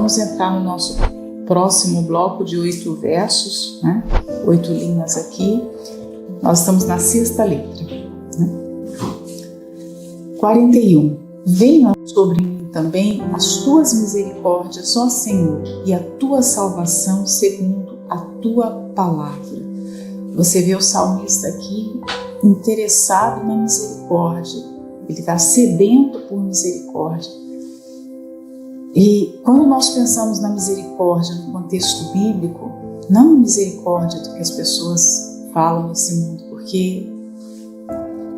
Vamos entrar no nosso próximo bloco de 8 versos, 8 linhas aqui. Nós estamos na 6ª letra. 41. Venham sobre mim também as tuas misericórdias, ó Senhor, e a tua salvação segundo a tua palavra. Você vê o salmista aqui interessado na misericórdia. Ele está sedento por misericórdia. E quando nós pensamos na misericórdia no contexto bíblico, não a misericórdia do que as pessoas falam nesse mundo, porque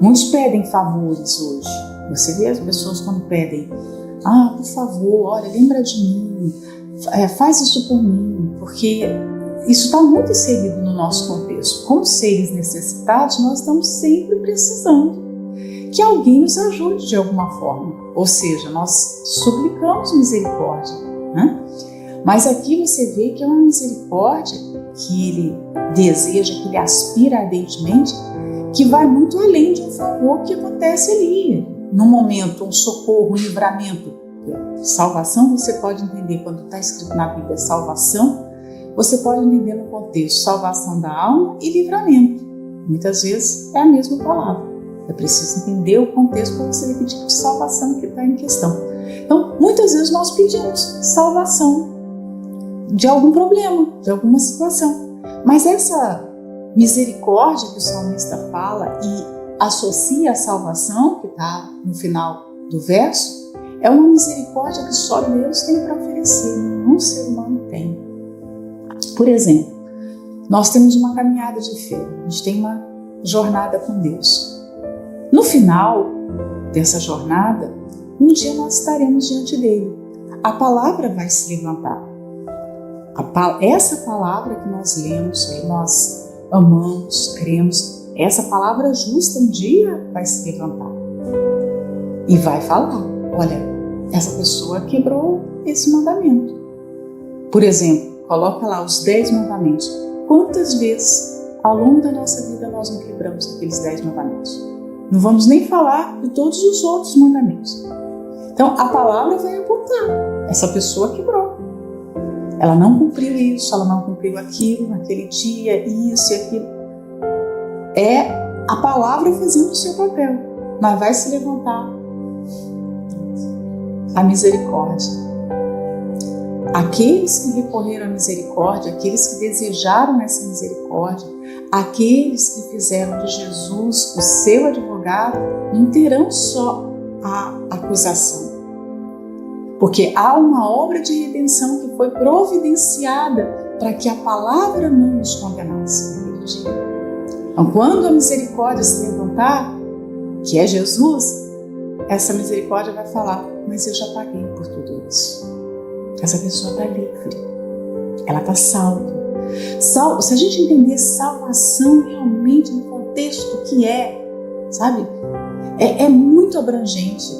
muitos pedem favores hoje. Você vê as pessoas quando pedem, por favor, olha, lembra de mim, faz isso por mim, porque isso está muito inserido no nosso contexto. Como seres necessitados, nós estamos sempre precisando que alguém nos ajude de alguma forma. Ou seja, nós suplicamos misericórdia. Mas aqui você vê que é uma misericórdia que ele deseja, que ele aspira ardentemente, que vai muito além de um favor que acontece ali. No momento, um socorro, um livramento. Salvação você pode entender quando está escrito na Bíblia salvação, você pode entender no contexto salvação da alma e livramento. Muitas vezes é a mesma palavra. É preciso entender o contexto para você ver que tipo de salvação que está em questão. Então, muitas vezes nós pedimos salvação de algum problema, de alguma situação. Mas essa misericórdia que o salmista fala e associa a salvação, que está no final do verso, é uma misericórdia que só Deus tem para oferecer, nenhum ser humano tem. Por exemplo, nós temos uma caminhada de fé, a gente tem uma jornada com Deus. No final dessa jornada, um dia nós estaremos diante dele. A palavra vai se levantar. Essa palavra que nós lemos, que nós amamos, cremos, essa palavra justa um dia vai se levantar. E vai falar, olha, essa pessoa quebrou esse mandamento. Por exemplo, coloca lá os 10 mandamentos. Quantas vezes ao longo da nossa vida nós não quebramos aqueles 10 mandamentos? Não vamos nem falar de todos os outros mandamentos. Então, a palavra vai apontar. Essa pessoa quebrou. Ela não cumpriu isso, ela não cumpriu aquilo, naquele dia, isso e aquilo. É a palavra fazendo o seu papel. Mas vai se levantar a misericórdia. Aqueles que recorreram à misericórdia, aqueles que desejaram essa misericórdia, aqueles que fizeram de Jesus o seu advogado, não terão só a acusação. Porque há uma obra de redenção que foi providenciada para que a palavra não nos condenasse naquele dia. Então, quando a misericórdia se levantar, que é Jesus, essa misericórdia vai falar, mas eu já paguei por tudo isso. Essa pessoa está livre, ela está salva. Se a gente entender salvação realmente no contexto que sabe? É muito abrangente.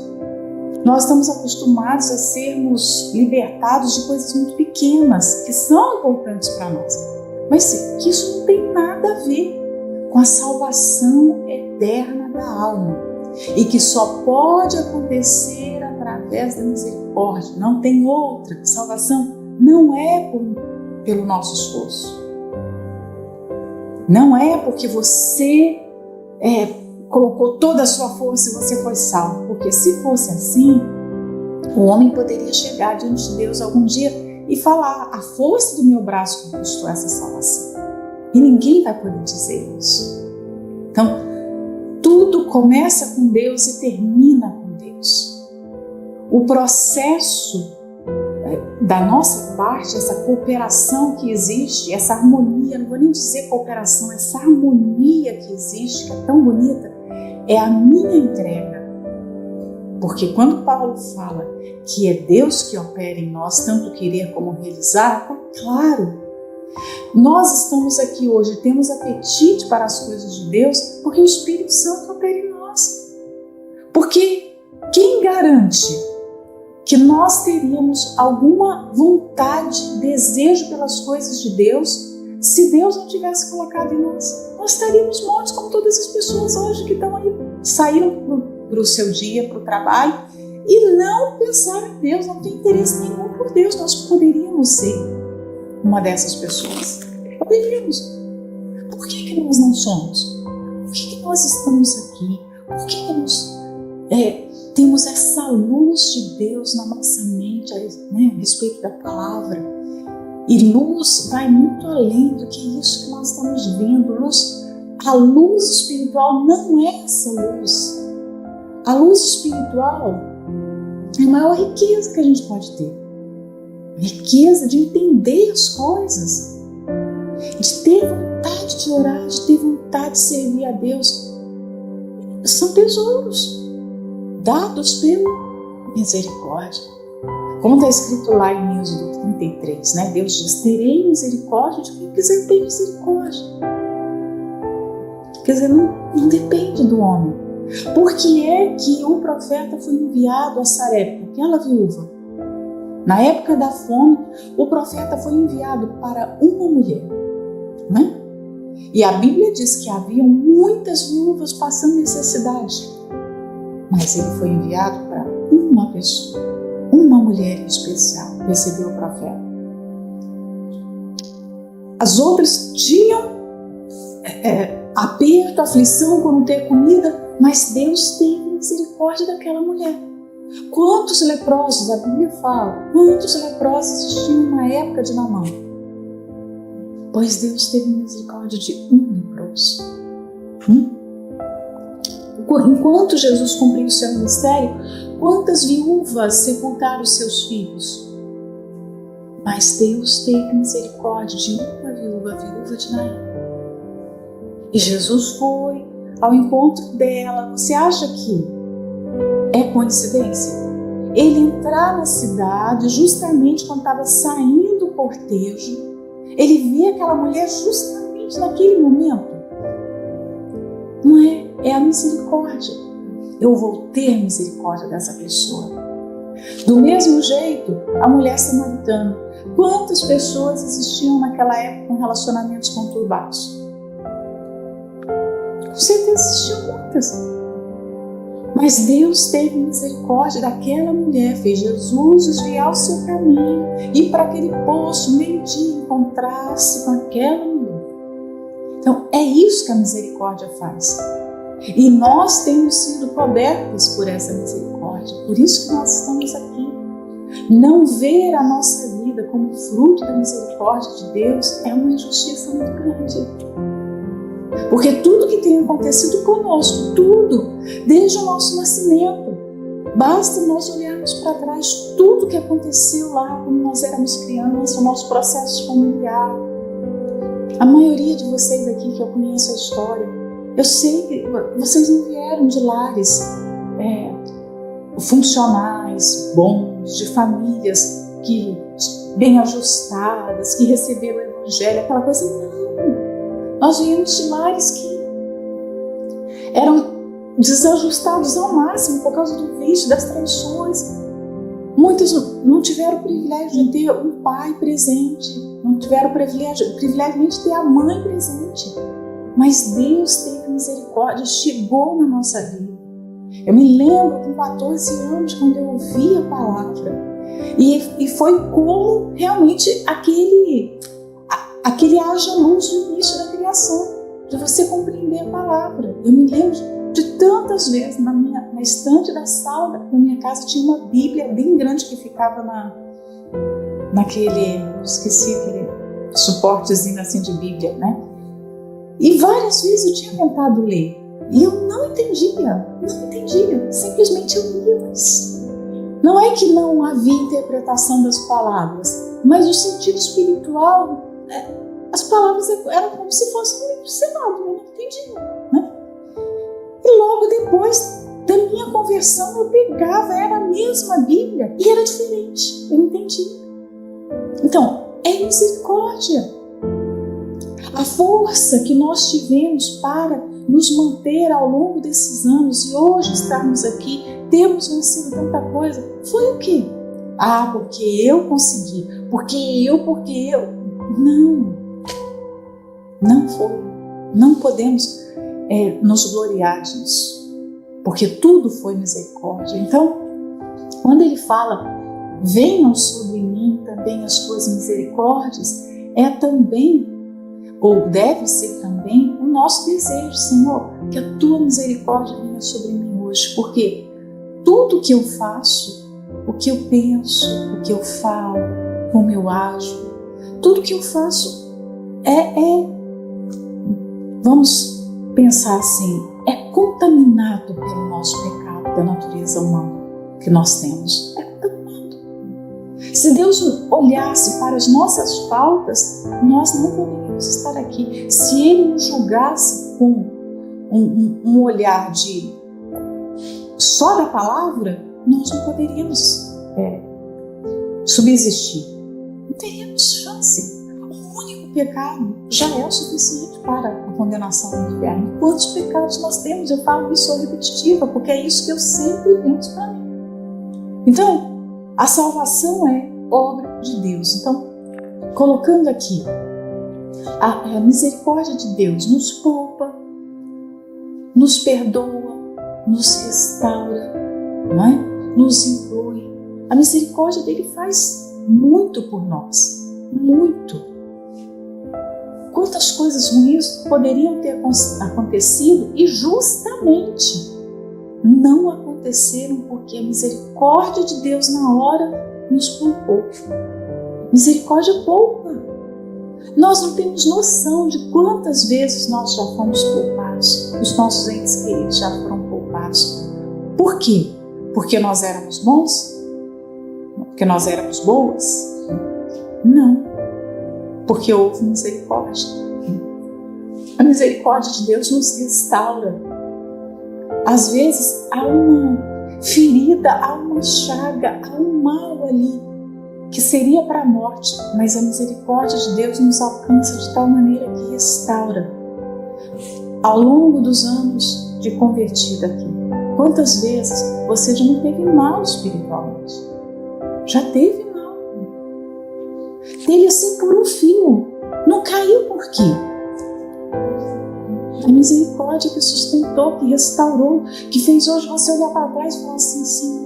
Nós estamos acostumados a sermos libertados de coisas muito pequenas, que são importantes para nós. Mas que isso não tem nada a ver com a salvação eterna da alma. E que só pode acontecer através da misericórdia. Não tem outra. Salvação não é pelo nosso esforço. Não é porque você colocou toda a sua força e você foi salvo. Porque se fosse assim, o homem poderia chegar diante de Deus algum dia e falar, a força do meu braço conquistou essa salvação. E ninguém vai poder dizer isso. Então, tudo começa com Deus e termina com Deus. O processo da nossa parte, essa cooperação que existe, essa harmonia, não vou nem dizer cooperação, essa harmonia que existe, que é tão bonita, é a minha entrega. Porque quando Paulo fala que é Deus que opera em nós, tanto querer como realizar, está claro. Nós estamos aqui hoje, temos apetite para as coisas de Deus, porque o Espírito Santo opera em nós. Porque quem garante que nós teríamos alguma vontade, desejo pelas coisas de Deus, se Deus não tivesse colocado em nós? Nós estaríamos mortos como todas as pessoas hoje que estão aí, saíram para o seu dia, para o trabalho, e não pensaram em Deus, não tem interesse nenhum por por Deus, nós poderíamos ser uma dessas pessoas. Poderíamos. Por que nós não somos? Por que nós estamos aqui? Por que nós temos essa luz de Deus na nossa mente, né, a respeito da palavra? E luz vai muito além do que isso que nós estamos vendo. A luz espiritual não é essa luz. A luz espiritual é a maior riqueza que a gente pode ter. A riqueza de entender as coisas, de ter vontade de orar, de ter vontade de servir a Deus. São tesouros dados pela misericórdia. Como está escrito lá em Êxodo 33, né? Deus diz: terei misericórdia de quem quiser ter misericórdia. Quer dizer, não depende do homem. Por que é que o profeta foi enviado a Sarepta, aquela viúva? Na época da fome, o profeta foi enviado para uma mulher, né? E a Bíblia diz que havia muitas viúvas passando necessidade. Mas ele foi enviado para uma pessoa, uma mulher em especial, recebeu o profeta. As outras tinham aperto, aflição por não ter comida, mas Deus teve misericórdia daquela mulher. Quantos leprosos, a Bíblia fala, quantos leprosos existiam na época de Naamã? Pois Deus teve misericórdia de um leproso. Enquanto Jesus cumpriu o seu ministério, quantas viúvas sepultaram os seus filhos? Mas Deus teve misericórdia de uma viúva, a viúva de Naim. E Jesus foi ao encontro dela. Você acha que é coincidência? Ele entrar na cidade justamente quando estava saindo do cortejo, ele vê aquela mulher justamente naquele momento. Não é? É a misericórdia. Eu vou ter misericórdia dessa pessoa. Do mesmo jeito, a mulher samaritana. Quantas pessoas existiam naquela época com relacionamentos conturbados? Com certeza existiam muitas. Mas Deus teve misericórdia daquela mulher, fez Jesus desviar o seu caminho, ir para aquele poço, meio-dia, encontrar-se com aquela mulher. Então, é isso que a misericórdia faz. E nós temos sido cobertos por essa misericórdia. Por isso que nós estamos aqui. Não ver a nossa vida como fruto da misericórdia de Deus é uma injustiça muito grande. Porque tudo que tem acontecido conosco, tudo, desde o nosso nascimento, basta nós olharmos para trás tudo que aconteceu lá quando nós éramos crianças, o nosso processo familiar. A maioria de vocês aqui que eu conheço a história, eu sei que vocês não vieram de lares funcionais, bons, de famílias bem ajustadas, que receberam o Evangelho, aquela coisa, não. Nós viemos de lares que eram desajustados ao máximo por causa do vício, das traições. Muitos não tiveram o privilégio de ter um pai presente, não tiveram o privilégio nem de ter a mãe presente. Mas Deus teve misericórdia, chegou na nossa vida. Eu me lembro com 14 anos, quando eu ouvi a palavra, e foi como realmente aquele haja luz no início da criação, de você compreender a palavra. Eu me lembro de tantas vezes, na estante da sala da minha casa tinha uma Bíblia bem grande que ficava naquele, esqueci aquele suportezinho assim de Bíblia, né? E várias vezes eu tinha tentado ler, e eu não entendia, simplesmente eu lia, mas não é que não havia interpretação das palavras, mas o sentido espiritual, as palavras eram como se fosse um livro selado, eu não entendia, né? E logo depois da minha conversão eu pegava, era a mesma Bíblia e era diferente, eu entendi. Então, é misericórdia. A força que nós tivemos para nos manter ao longo desses anos e hoje estarmos aqui, termos vencido tanta coisa, foi o quê? Porque eu consegui, porque eu. Não foi. Não podemos nos gloriar disso, porque tudo foi misericórdia. Então, quando ele fala, venham sobre mim também as tuas misericórdias, é também, ou deve ser também, o nosso desejo, Senhor, que a tua misericórdia venha sobre mim hoje, porque tudo que eu faço, o que eu penso, o que eu falo, como eu ajo, tudo que eu faço vamos pensar assim, é contaminado pelo nosso pecado da natureza humana que nós temos. É contaminado. Se Deus olhasse para as nossas faltas, nós não poderíamos estar aqui. Se Ele nos julgasse com um olhar de só da palavra, nós não poderíamos subsistir. Não teríamos chance. O único pecado já é o suficiente para a condenação do inferno. Quantos pecados nós temos? Eu falo isso, sou repetitiva, porque é isso que eu sempre penso para mim. Então, a salvação é obra de Deus. Então, colocando aqui, a misericórdia de Deus nos poupa, nos perdoa, nos restaura, não é? Nos inclui. A misericórdia dele faz muito por nós, muito. Quantas coisas ruins poderiam ter acontecido e justamente não aconteceram porque a misericórdia de Deus na hora nos poupou. Misericórdia poupa. Nós não temos noção de quantas vezes nós já fomos poupados, os nossos entes queridos já foram poupados. Por quê? Porque nós éramos bons? Porque nós éramos boas? Não. Porque houve misericórdia. A misericórdia de Deus nos restaura. Às vezes há uma ferida, há uma chaga, há um mal ali que seria para a morte, mas a misericórdia de Deus nos alcança de tal maneira que restaura. Ao longo dos anos de convertida aqui, quantas vezes você já não teve mal espiritualmente? Já teve mal. Teve assim por um fio. Não caiu por quê? A misericórdia que sustentou, que restaurou, que fez hoje você olhar para trás e falar assim, Senhor,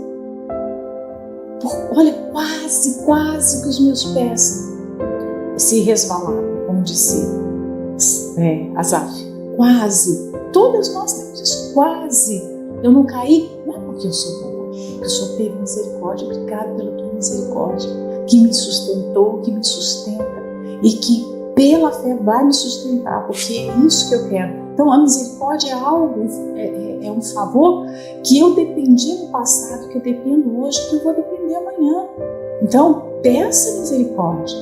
olha, quase que os meus pés se resvalaram, como disse Asaf. Quase. Todas nós temos isso, quase. Eu não caí, não é porque eu sou boa, porque o Senhor teve misericórdia. Obrigado pela tua misericórdia, que me sustentou, que me sustenta e que pela fé vai me sustentar, porque é isso que eu quero. Então a misericórdia é algo, é um favor que eu dependi no passado, que eu dependo hoje, que eu vou depender amanhã. Então peça misericórdia,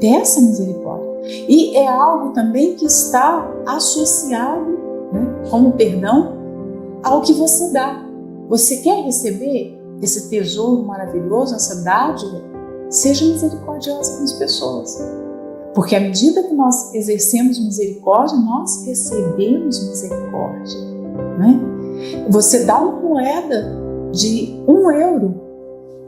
peça misericórdia. E é algo também que está associado, né, como perdão, ao que você dá. Você quer receber esse tesouro maravilhoso, essa dádiva? Seja misericordiosa com as pessoas. Porque à medida que nós exercemos misericórdia, nós recebemos misericórdia. Né? Você dá uma moeda de €1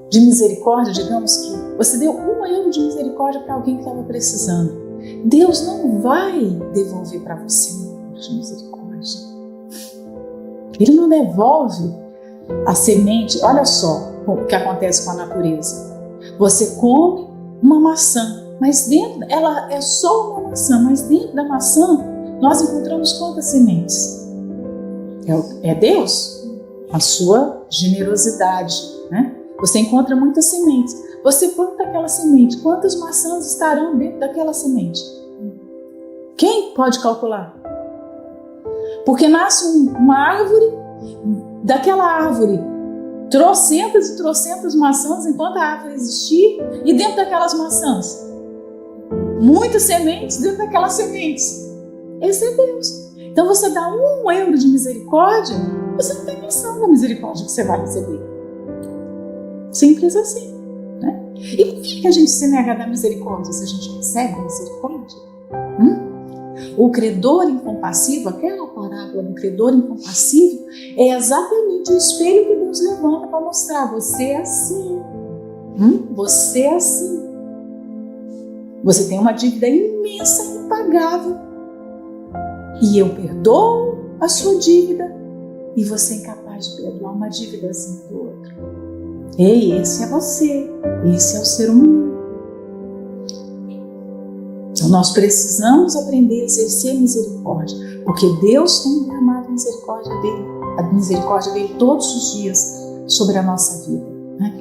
de misericórdia, digamos que você deu €1 de misericórdia para alguém que estava precisando. Deus não vai devolver para você €1 de misericórdia. Ele não devolve a semente. Olha só o que acontece com a natureza. Você come uma maçã, mas dentro, ela é só uma maçã, mas dentro da maçã nós encontramos quantas sementes? É Deus, a sua generosidade, né? Você encontra muitas sementes. Você planta aquela semente, quantas maçãs estarão dentro daquela semente? Quem pode calcular? Porque nasce uma árvore, daquela árvore trocentas e trocentas maçãs enquanto a árvore existir, e dentro daquelas maçãs muitas sementes dentro daquelas sementes. Esse é Deus. Então você dá €1 de misericórdia, você não tem noção da misericórdia que você vai receber. Simples assim, né? E por que a gente se nega a dar misericórdia se a gente recebe misericórdia? O credor incompassivo, aquela parábola do credor incompassivo, é exatamente o espelho que Deus levanta para mostrar: você é assim, você é assim. Você tem uma dívida imensa, impagável, e eu perdoo a sua dívida, e você é incapaz de perdoar uma dívidazinha do outro. Ei, esse é você, esse é o ser humano. Então nós precisamos aprender a exercer misericórdia, porque Deus tem derramado a misericórdia dele todos os dias sobre a nossa vida, né?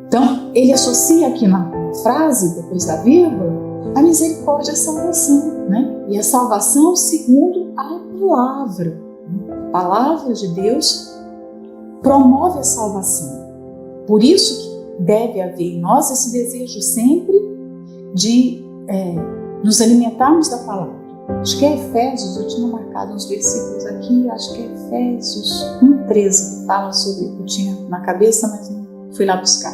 Então ele associa aqui na frase, depois da vírgula, a misericórdia à salvação, né? E a salvação segundo a palavra. A palavra de Deus promove a salvação. Por isso que deve haver em nós esse desejo sempre de nos alimentarmos da palavra. Acho que é Efésios, eu tinha marcado uns versículos aqui, acho que é Efésios 1,13 que fala sobre, eu tinha na cabeça, mas não fui lá buscar,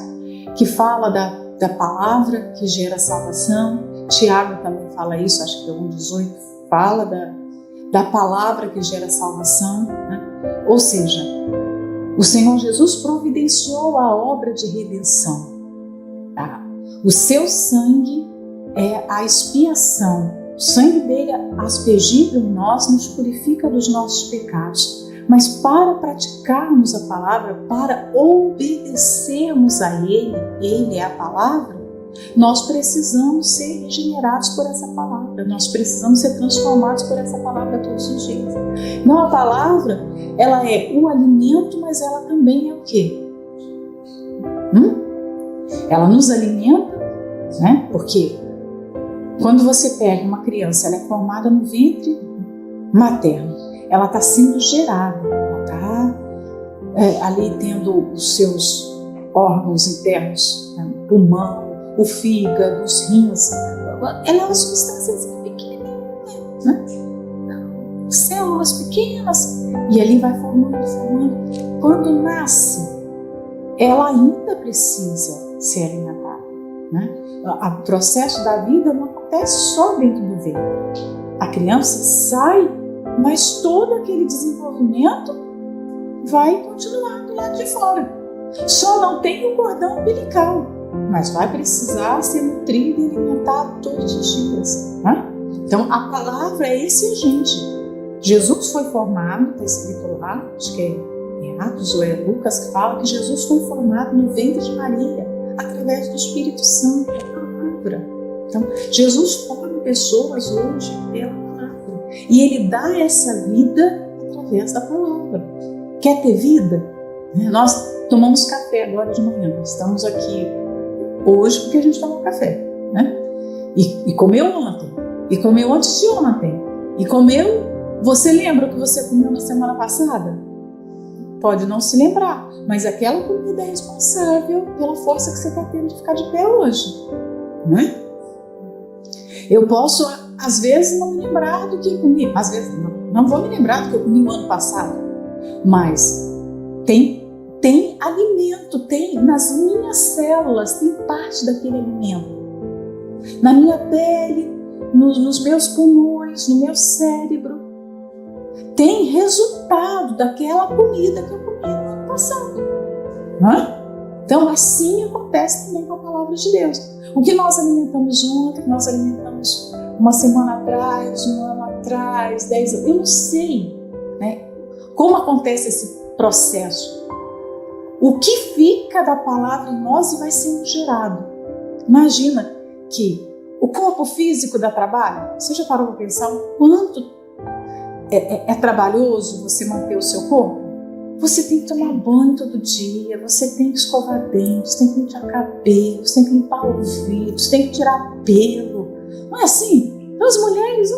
que fala da palavra que gera salvação. Tiago também fala isso, acho que é 1,18, fala da palavra que gera salvação, né? Ou seja, o Senhor Jesus providenciou a obra de redenção. Tá? O seu sangue é a expiação. O sangue dele aspergido em nós nos purifica dos nossos pecados. Mas para praticarmos a palavra, para obedecermos a ele é a palavra, nós precisamos ser regenerados por essa palavra. Nós precisamos ser transformados por essa palavra todos os dias. Então a palavra, ela é o alimento, mas ela também é o quê? Ela nos alimenta, né? Porque quando você pega uma criança, ela é formada no ventre materno, ela está sendo gerada, ela está ali tendo os seus órgãos internos, né? O pulmão, o fígado, os rins, ela é uma substância pequenininha, né? Células pequenas, e ali vai formando. Quando nasce, ela ainda precisa ser alimentada, né? O processo da vida não acontece só dentro do ventre. A criança sai, mas todo aquele desenvolvimento vai continuar do lado de fora. Só não tem o cordão umbilical, mas vai precisar ser nutrido e alimentado todos os dias, né? Então a palavra é esse agente. Jesus foi formado, está escrito lá, acho que é Atos ou é Lucas que fala que Jesus foi formado no ventre de Maria, através do Espírito Santo, da palavra. Então Jesus forma pessoas hoje pela palavra, e ele dá essa vida através da palavra. Quer ter vida? Nós tomamos café agora de manhã, estamos aqui hoje porque a gente tomou café, né? E comeu ontem, e comeu antes de ontem, e comeu. Você lembra o que você comeu na semana passada? Pode não se lembrar, mas aquela comida é responsável pela força que você está tendo de ficar de pé hoje, não é? Eu posso, às vezes, não me lembrar do que eu comi, às vezes não vou me lembrar do que eu comi no ano passado, mas tem alimento, tem nas minhas células, tem parte daquele alimento. Na minha pele, nos meus pulmões, no meu cérebro, tem resultado daquela comida que eu comi no ano passado. Então assim acontece também com a palavra de Deus. O que nós alimentamos ontem, o que nós alimentamos uma semana atrás, um ano atrás, 10 anos, eu não sei, né, como acontece esse processo. O que fica da palavra em nós e vai sendo gerado. Imagina que o corpo físico dá trabalho. Você já parou para pensar o quanto é trabalhoso você manter o seu corpo? Você tem que tomar banho todo dia, você tem que escovar dentes, tem que pentear cabelo, você tem que limpar ouvidos, tem que tirar pelo. Não é assim? Então, as mulheres,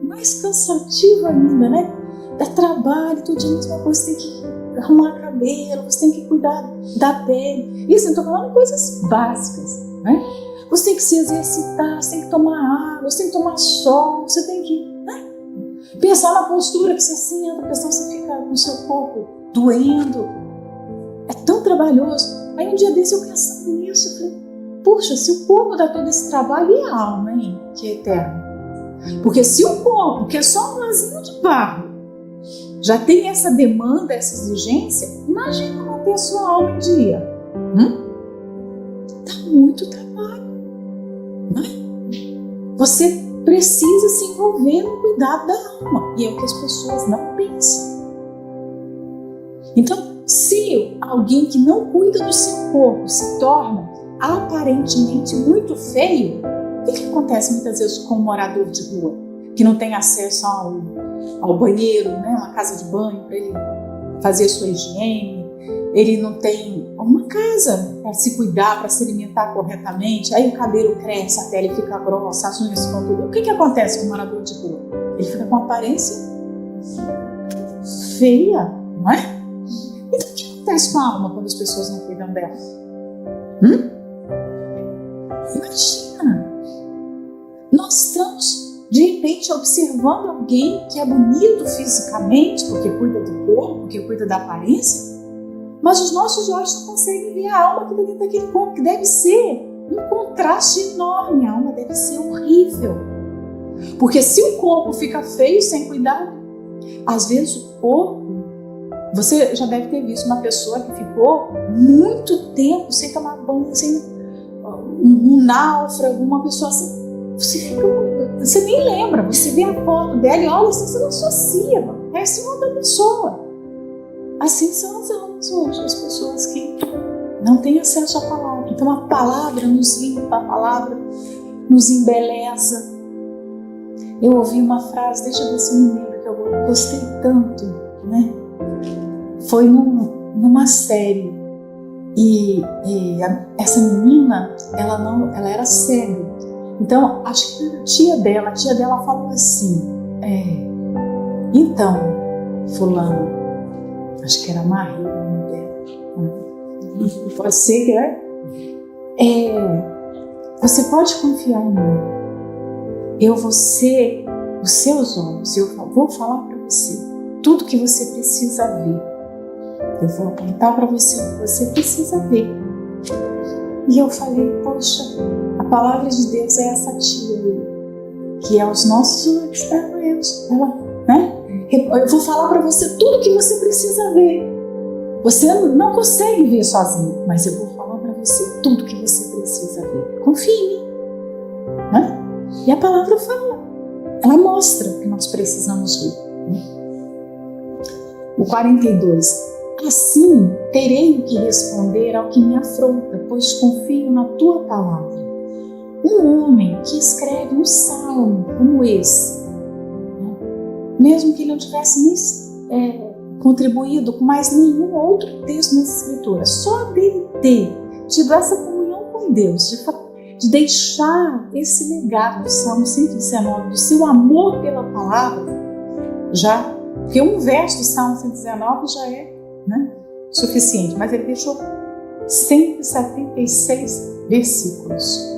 mais cansativo ainda, né? Dá trabalho, todo dia a mesma coisa, você tem que arrumar cabelo, você tem que cuidar da pele. Isso, eu estou falando de coisas básicas, né? Você tem que se exercitar, você tem que tomar água, você tem que tomar sol, você tem que pensar na postura que você senta, porque senão você fica com o seu corpo doendo. É tão trabalhoso. Aí um dia desse eu pensando nisso, eu falei, puxa, se o corpo dá todo esse trabalho, e a alma, hein, que é eterna? Porque se o corpo, que é só um vasinho de barro, já tem essa demanda, essa exigência, imagina manter a sua alma em dia. Dá muito trabalho, não é? Você precisa se envolver no cuidado da alma, e é o que as pessoas não pensam. Então, se alguém que não cuida do seu corpo se torna aparentemente muito feio, O que acontece muitas vezes com um morador de rua que não tem acesso ao banheiro, né? Uma casa de banho para ele fazer sua higiene, ele não tem uma casa para se cuidar, para se alimentar corretamente, aí o cabelo cresce, a pele fica grossa, as unhas ficam tudo. O que acontece com o morador de rua? Ele fica com uma aparência feia, não é? Então o que acontece com a alma quando as pessoas não cuidam dela? Imagina, nós estamos de repente observando alguém que é bonito fisicamente, porque cuida do corpo, porque cuida da aparência, mas os nossos olhos não conseguem ver a alma que está dentro daquele corpo, que deve ser um contraste enorme. A alma deve ser horrível. Porque se o corpo fica feio sem cuidado, às vezes o corpo, você já deve ter visto uma pessoa que ficou muito tempo sem tomar banho, sem um náufrago, uma pessoa assim, você nem lembra, você vê a foto dela e olha, você não associa, parece uma outra pessoa. Assim são as almas hoje, as pessoas que não têm acesso à palavra. Então a palavra nos limpa, a palavra nos embeleza. Eu ouvi uma frase, deixa eu ver se eu me lembro, que eu gostei tanto, né? Foi numa série e essa menina, ela era cega. Então acho que era a tia dela falou assim, então, fulano, acho que era Maria, o nome dela. Pode ser que você pode confiar em mim. Eu vou ser os seus olhos. Eu vou falar para você tudo que você precisa ver. Eu vou apontar para você o que você precisa ver. E eu falei, poxa, a palavra de Deus é essa tia aí, que é os nossos olhos para Deus. Ela, né? Eu vou falar para você tudo que você precisa ver. Você não consegue ver sozinho, mas eu vou falar para você tudo que você precisa ver. Confie em mim. Né? E a palavra fala. Ela mostra o que nós precisamos ver. O 42. Assim terei o que responder ao que me afronta, pois confio na tua palavra. Um homem que escreve um salmo como esse, mesmo que ele não tivesse contribuído com mais nenhum outro texto nas Escrituras, só dele ter tido essa comunhão com Deus, de deixar esse legado do Salmo 119, do seu amor pela palavra, porque um verso do Salmo 119 já é suficiente, mas ele deixou 176 versículos.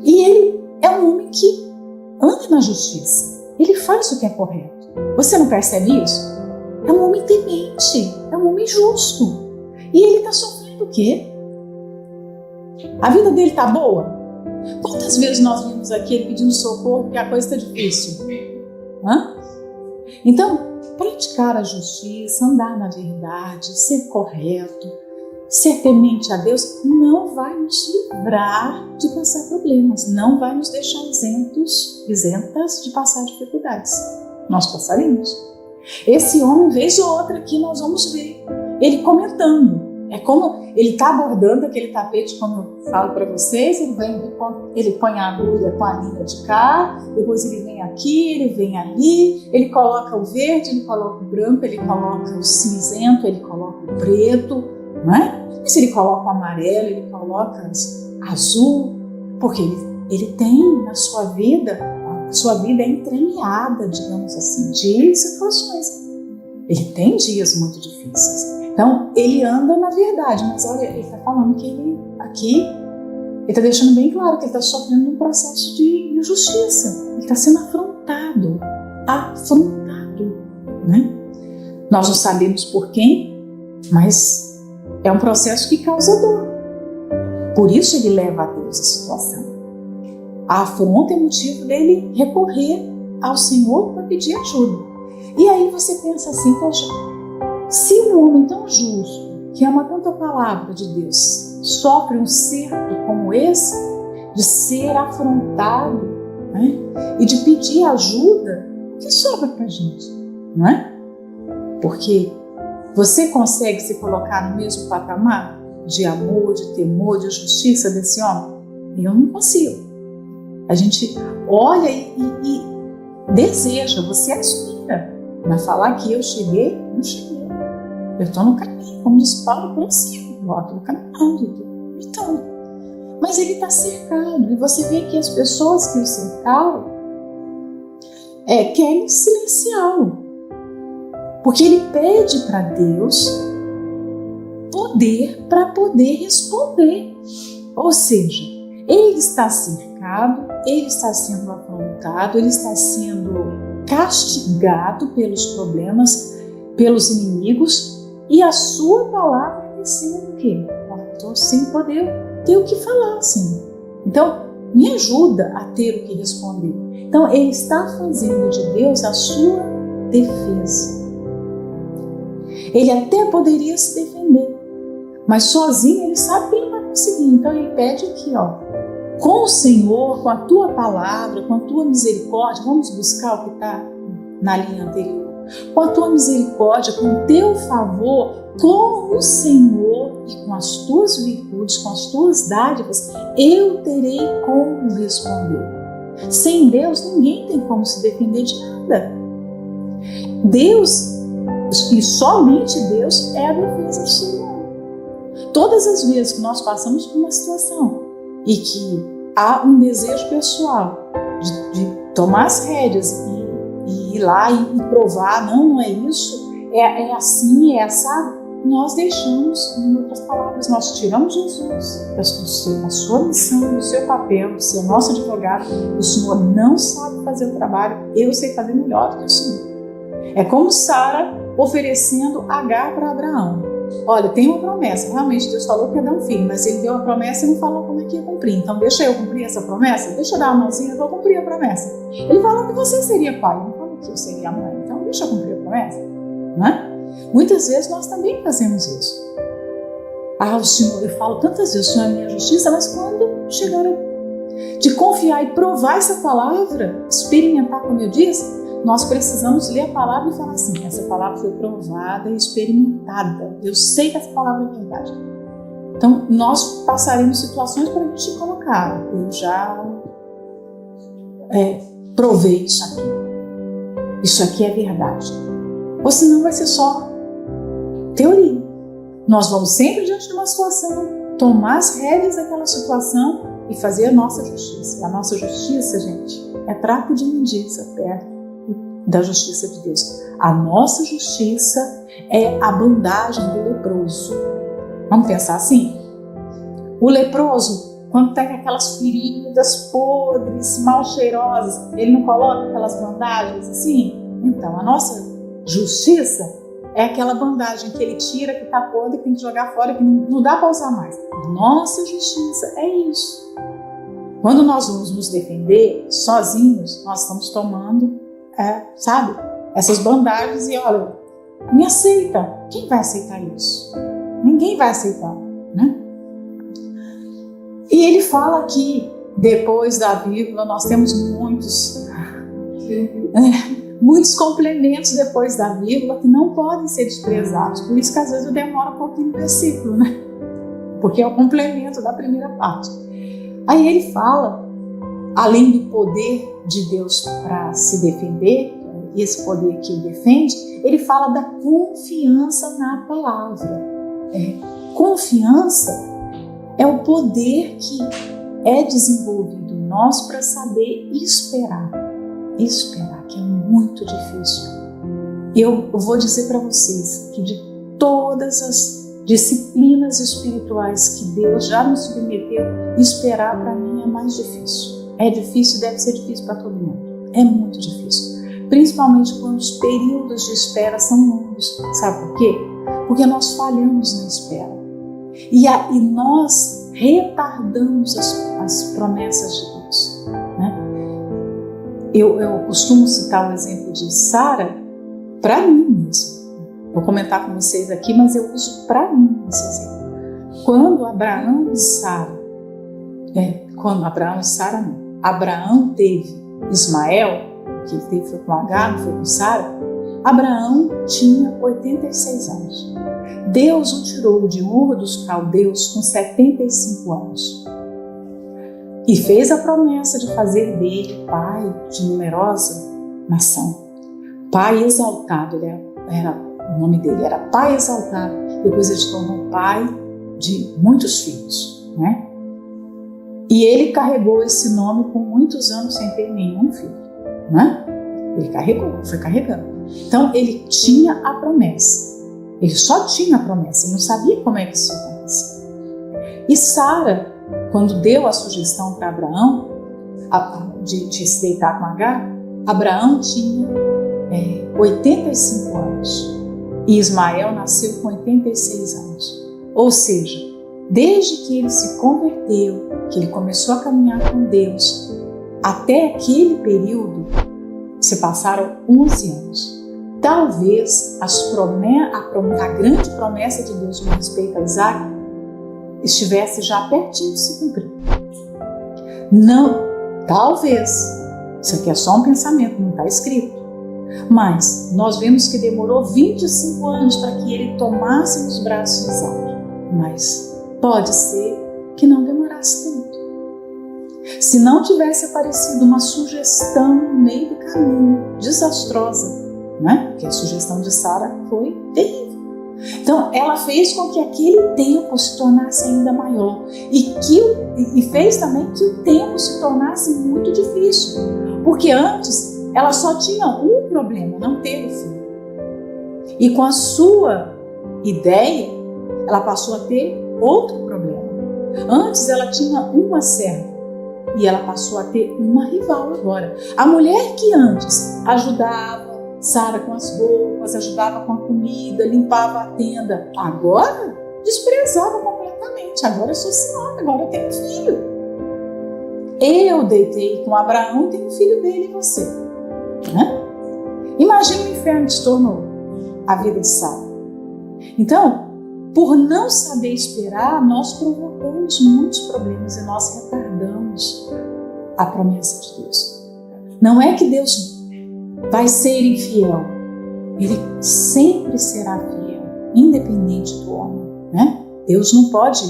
E ele é um homem que anda na justiça, ele faz o que é correto. Você não percebe isso? É um homem temente, é um homem justo. E ele está sofrendo o quê? A vida dele está boa? Quantas vezes nós vimos aqui ele pedindo socorro porque a coisa está difícil? Então, praticar a justiça, andar na verdade, ser correto, ser temente a Deus, não vai nos livrar de passar problemas, não vai nos deixar isentas de passar dificuldades. Nós passaremos. Esse homem, vez ou outra aqui, nós vamos ver ele comentando. É como ele está abordando aquele tapete, como eu falo para vocês, ele põe a agulha com a linha de cá, depois ele vem aqui, ele vem ali, ele coloca o verde, ele coloca o branco, ele coloca o cinzento, ele coloca o preto, não é? Se ele coloca o amarelo, ele coloca azul, porque ele tem na sua vida, a sua vida é entremeada, digamos assim, de situações. Ele tem dias muito difíceis. Então, ele anda na verdade, mas olha, ele está falando que ele está deixando bem claro que ele está sofrendo um processo de injustiça. Ele está sendo afrontado, né? Nós não sabemos por quem, mas é um processo que causa dor. Por isso ele leva a Deus a situação. A afronta é motivo dele recorrer ao Senhor para pedir ajuda. E aí você pensa assim, poxa, se um homem tão justo, que ama tanto a palavra de Deus, sofre um cerco como esse, de ser afrontado, né, e de pedir ajuda, o que sobra para a gente? Não é? Porque você consegue se colocar no mesmo patamar de amor, de temor, de justiça desse homem? Eu não consigo. A gente olha e deseja, você aspira, mas falar que eu cheguei, não cheguei. Eu estou no caminho, como diz Paulo, consigo, eu estou caminhando, estou lutando. Mas ele está cercado, e você vê que as pessoas que o cercaram querem silenciá-lo, porque ele pede para Deus poder para poder responder. Ou seja, ele está cercado, ele está sendo afrontado, ele está sendo castigado pelos problemas, pelos inimigos, e a sua palavra está sendo o quê? Estou sem poder ter o que falar, Senhor. Então, me ajuda a ter o que responder. Então, ele está fazendo de Deus a sua defesa. Ele até poderia se defender, mas sozinho ele sabe que ele não vai conseguir. Então, ele pede aqui, com o Senhor, com a tua palavra, com a tua misericórdia, vamos buscar o que está na linha anterior. Com a tua misericórdia, com o teu favor, com o Senhor e com as tuas virtudes, com as tuas dádivas, eu terei como responder. Sem Deus, ninguém tem como se defender de nada. Deus, e somente Deus, é a defesa do ser humano. Todas as vezes que nós passamos por uma situação e que há um desejo pessoal de tomar as rédeas e ir lá e provar, não é isso, é assim, é assado, nós deixamos, em outras palavras, nós tiramos Jesus da sua missão, do seu papel, do ser nosso advogado. O Senhor não sabe fazer o trabalho, eu sei fazer melhor do que o Senhor. É como Sara oferecendo Agar para Abraão. Olha, tem uma promessa, realmente Deus falou que ia dar um filho, mas ele deu a promessa e não falou como é que ia cumprir. Então deixa eu cumprir essa promessa, deixa eu dar uma mãozinha, eu vou cumprir a promessa. Ele falou que você seria pai, não falou que eu seria mãe, então deixa eu cumprir a promessa, não é? Muitas vezes nós também fazemos isso. O Senhor, eu falo tantas vezes, o Senhor é minha justiça, mas quando chegar de confiar e provar essa palavra, experimentar, como eu disse, nós precisamos ler a palavra e falar assim, essa palavra foi provada e experimentada, eu sei que essa palavra é verdade. Então nós passaremos situações para a gente colocar, eu já provei isso aqui é verdade. Ou senão vai ser só teoria. Nós vamos sempre diante de uma situação, tomar as rédeas daquela situação e fazer a nossa justiça. E a nossa justiça, gente, é trapo de imundícia perto da justiça de Deus. A nossa justiça é a bandagem do leproso. Vamos pensar assim? O leproso, quando tem aquelas feridas podres, mal cheirosas, ele não coloca aquelas bandagens assim? Então, a nossa justiça é aquela bandagem que ele tira, que está podre, que tem que jogar fora, que não dá para usar mais. Nossa justiça é isso. Quando nós vamos nos defender sozinhos, nós estamos tomando, essas bandagens e olha, me aceita. Quem vai aceitar isso? Ninguém vai aceitar, né? E ele fala aqui, depois da vírgula, nós temos muitos complementos depois da vírgula que não podem ser desprezados. Por isso que às vezes eu demoro um pouquinho no versículo, né? Porque é o complemento da primeira parte. Aí ele fala, além do poder de Deus para se defender, esse poder que o defende, ele fala da confiança na palavra. Confiança é o poder que é desenvolvido em nós para saber esperar. Esperar, que é muito difícil. Eu vou dizer para vocês que de todas as disciplinas espirituais que Deus já nos submeteu, esperar para mim é mais difícil. É difícil, deve ser difícil para todo mundo. É muito difícil. Principalmente quando os períodos de espera são longos. Sabe por quê? Porque nós falhamos na espera. E nós retardamos as promessas de Deus, né? Eu costumo citar o exemplo de Sara para mim mesmo. Vou comentar com vocês aqui, mas eu uso para mim esse exemplo. Quando Abraão e Sara não. Abraão teve Ismael, que ele teve foi com Agar, não foi com Sara. Abraão tinha 86 anos. Deus o tirou de Ur dos Caldeus com 75 anos. e fez a promessa de fazer dele pai de numerosa nação. Pai exaltado, o nome dele era Pai Exaltado, depois ele se tornou pai de muitos filhos, né? E ele carregou esse nome por muitos anos sem ter nenhum filho, né? Ele foi carregando. Então ele tinha a promessa, ele só tinha a promessa, ele não sabia como é que isso ia acontecer. E Sara, quando deu a sugestão para Abraão de se deitar com Agar, Abraão tinha 85 anos e Ismael nasceu com 86 anos. Ou seja, desde que ele se converteu, que ele começou a caminhar com Deus, até aquele período se passaram 11 anos. Talvez a grande promessa de Deus com respeito a Isaac estivesse já pertinho de se cumprir. Não, talvez. Isso aqui é só um pensamento, não está escrito. Mas nós vemos que demorou 25 anos para que ele tomasse nos braços de Isaac. Mas pode ser que não demorasse tanto. Se não tivesse aparecido uma sugestão no meio do caminho, desastrosa, né? Porque a sugestão de Sara foi terrível. Então, ela fez com que aquele tempo se tornasse ainda maior e fez também que o tempo se tornasse muito difícil. Porque antes, ela só tinha um problema, não ter o filho. E com a sua ideia, ela passou a ter outro problema. Antes, ela tinha uma serva e ela passou a ter uma rival agora. A mulher que antes ajudava Sara com as roupas, ajudava com a comida, limpava a tenda, agora desprezava completamente. Agora eu sou senhora, agora eu tenho filho. Eu deitei com Abraão e tenho filho dele e você. Né? Imagina o inferno que se tornou a vida de Sara. Então, por não saber esperar, nós provocamos muitos problemas e nós retardamos a promessa de Deus. Não é que Deus vai ser infiel, ele sempre será fiel, independente do homem, né? Deus não pode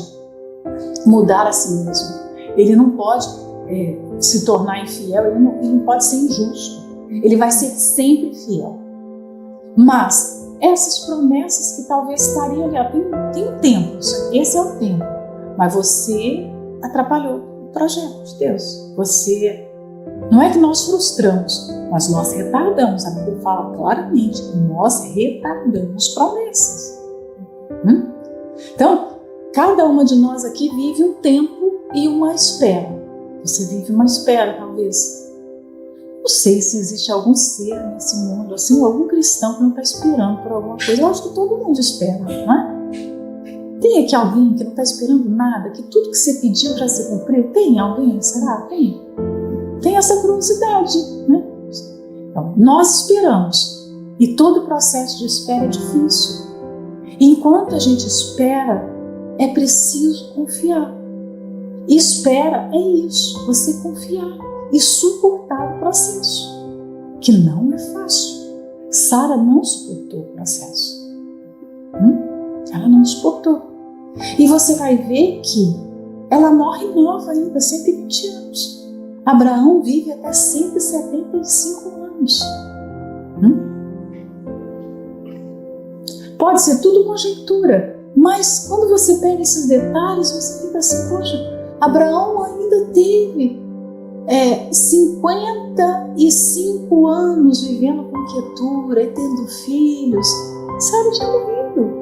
mudar a si mesmo, ele não pode se tornar infiel, ele não pode ser injusto, ele vai ser sempre fiel. Mas essas promessas que talvez estariam ali, tem um tempo, esse é o tempo, mas você atrapalhou o projeto de Deus. Não é que nós frustramos, mas nós retardamos. A Bíblia fala claramente que nós retardamos promessas. Então, cada uma de nós aqui vive um tempo e uma espera. Você vive uma espera, talvez. Não sei se existe algum ser nesse mundo, assim, algum cristão que não está esperando por alguma coisa. Eu acho que todo mundo espera, não é? Tem aqui alguém que não está esperando nada, que tudo que você pediu já se cumpriu? Tem alguém? Será? Tem essa curiosidade, né? Então, nós esperamos. E todo o processo de espera é difícil. E enquanto a gente espera, é preciso confiar. E espera é isso, você confiar e suportar o processo, que não é fácil. Sara não suportou o processo. Ela não suportou. E você vai ver que ela morre nova ainda, 120 anos. Abraão vive até 175 anos. Pode ser tudo conjectura, mas quando você pega esses detalhes, você fica assim, poxa, Abraão ainda teve 55 anos vivendo com quietura e tendo filhos. Sara tinha morrido.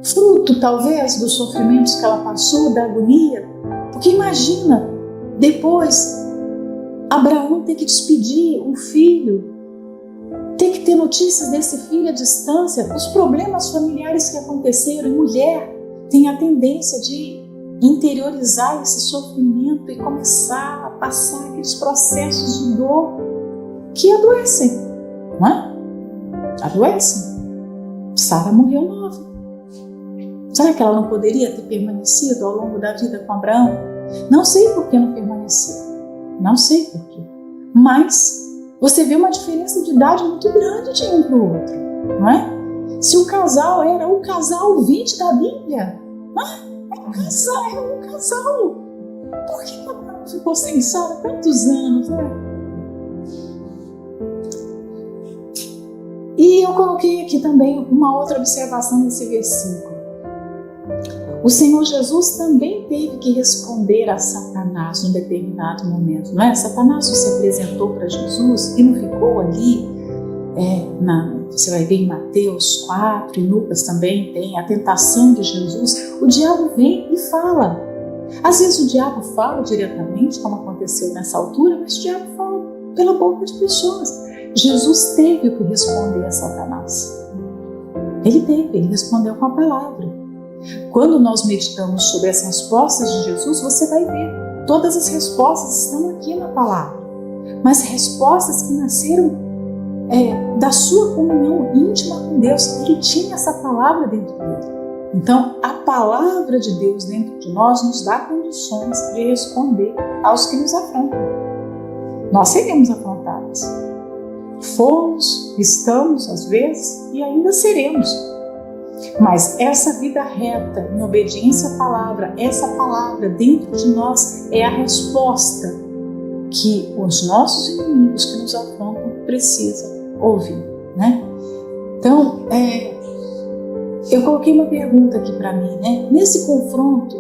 Fruto, talvez, dos sofrimentos que ela passou, da agonia. Porque imagina, depois, Abraão ter que despedir um filho, ter que ter notícias desse filho à distância, os problemas familiares que aconteceram. E mulher tem a tendência de interiorizar esse sofrimento e começar a passar aqueles processos de dor que adoecem, não é? Adoecem. Sara morreu nova. Será que ela não poderia ter permanecido ao longo da vida com Abraão? Não sei por que não permaneceu. Não sei por quê. Mas você vê uma diferença de idade muito grande de um para o outro, não é? Se o casal era o casal 20 da Bíblia, É um casal. Por que Abraão ficou sem Sara tantos anos, né? E eu coloquei aqui também uma outra observação nesse versículo. O Senhor Jesus também teve que responder a Satanás num determinado momento, não é? Satanás se apresentou para Jesus e não ficou ali. Você vai ver em Mateus 4, em Lucas também tem a tentação de Jesus. O diabo vem e fala. Às vezes o diabo fala diretamente, como aconteceu nessa altura, mas o diabo fala pela boca de pessoas. Jesus teve que responder a Satanás. Ele respondeu com a palavra. Quando nós meditamos sobre as respostas de Jesus, você vai ver, todas as respostas estão aqui na palavra, mas respostas que nasceram da sua comunhão íntima com Deus. Ele tinha essa palavra dentro dele. Então, a palavra de Deus dentro de nós nos dá condições de responder aos que nos afrontam. Nós seremos afrontados. Fomos, estamos às vezes e ainda seremos. Mas essa vida reta, em obediência à palavra, essa palavra dentro de nós é a resposta que os nossos inimigos que nos afrontam precisam ouvir, né? Então, eu coloquei uma pergunta aqui para mim, né? Nesse confronto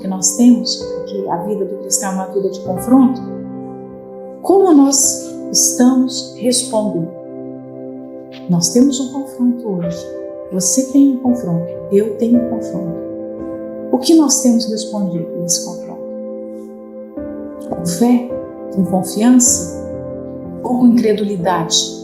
que nós temos, porque a vida do cristão é uma vida de confronto, como nós estamos respondendo? Nós temos um confronto hoje. Você tem um confronto, eu tenho um confronto. O que nós temos respondido nesse confronto? Com fé? Com confiança? Ou com incredulidade?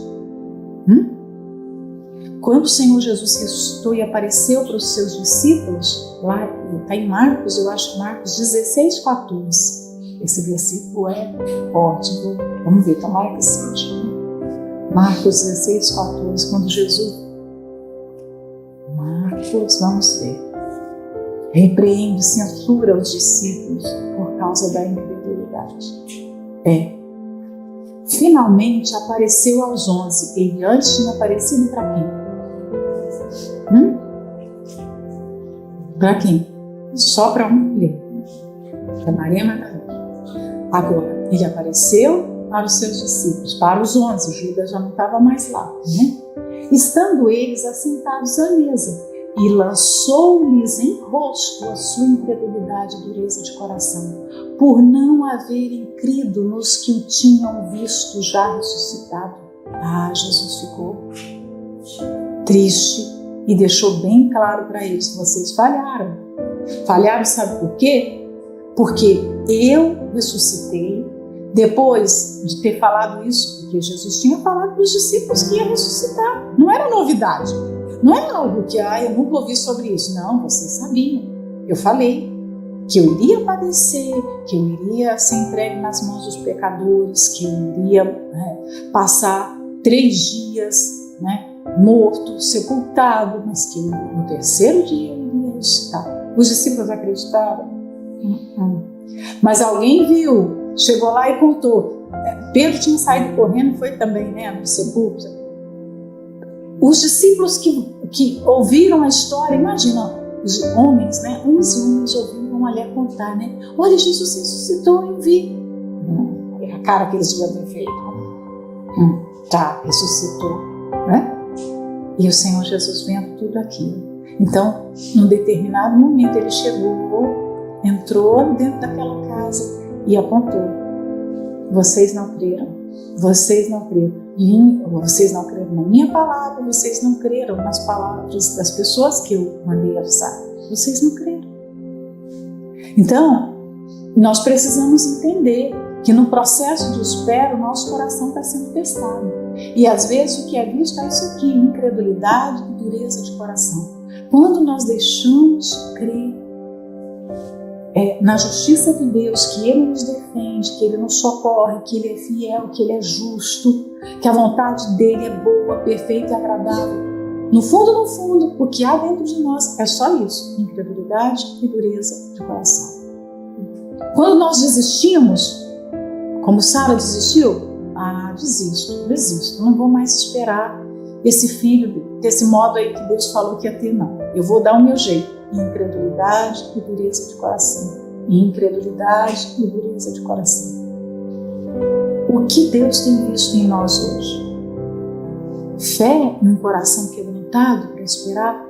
Quando o Senhor Jesus ressuscitou e apareceu para os seus discípulos, lá está em Marcos, eu acho Marcos 16:14. Esse versículo é forte, vamos ver, tomara que seja. Marcos 16:14, quando Jesus... Vamos ver. Repreende, censura os discípulos por causa da incredulidade. Finalmente apareceu aos 11. Ele antes tinha aparecido para quem? Para quem? Só para uma mulher. Para Maria Madalena. Agora, ele apareceu para os seus discípulos, para os 11. Judas já não estava mais lá, né? Estando eles assentados à mesa, e lançou-lhes em rosto a sua incredulidade e dureza de coração, por não haverem crido nos que o tinham visto já ressuscitado. Jesus ficou triste e deixou bem claro para eles: vocês falharam. Falharam, sabe por quê? Porque eu ressuscitei. Depois de ter falado isso, porque Jesus tinha falado para os discípulos que ia ressuscitar, não era novidade. Não é algo que, eu nunca ouvi sobre isso. Não, vocês sabiam. Eu falei que eu iria padecer, que eu iria ser entregue nas mãos dos pecadores, que eu iria passar 3 dias morto, sepultado, mas que no terceiro dia eu iria ressuscitar. Os discípulos acreditaram? Mas alguém viu, chegou lá e contou. Pedro tinha saído correndo, foi também no sepulcro. Os discípulos que ouviram a história, imagina, os homens, homens e homens ouviram ali a contar, olha, Jesus ressuscitou, eu vi. É a cara que eles deviam ter feito. Ressuscitou, E o Senhor Jesus vendo tudo aquilo. Então, num determinado momento, ele chegou, entrou dentro daquela casa e apontou: vocês não creram. Vocês não creram. Vocês não creram na minha palavra, vocês não creram nas palavras das pessoas que eu mandei avisar. Vocês não creram. Então, nós precisamos entender que no processo de espera o nosso coração está sendo testado. E às vezes o que é visto é isso aqui: incredulidade e dureza de coração. Quando nós deixamos crer na justiça de Deus, que Ele nos defende, que Ele nos socorre, que Ele é fiel, que Ele é justo, que a vontade dEle é boa, perfeita e agradável. No fundo, o que há dentro de nós é só isso: incredulidade e dureza de coração. Quando nós desistimos, como Sara desistiu, desisto, não vou mais esperar esse filho desse modo aí que Deus falou que ia ter, não. Eu vou dar o meu jeito. incredulidade e dureza de coração. Incredulidade e dureza de coração. O que Deus tem visto em nós hoje? Fé e um coração quebrantado para esperar?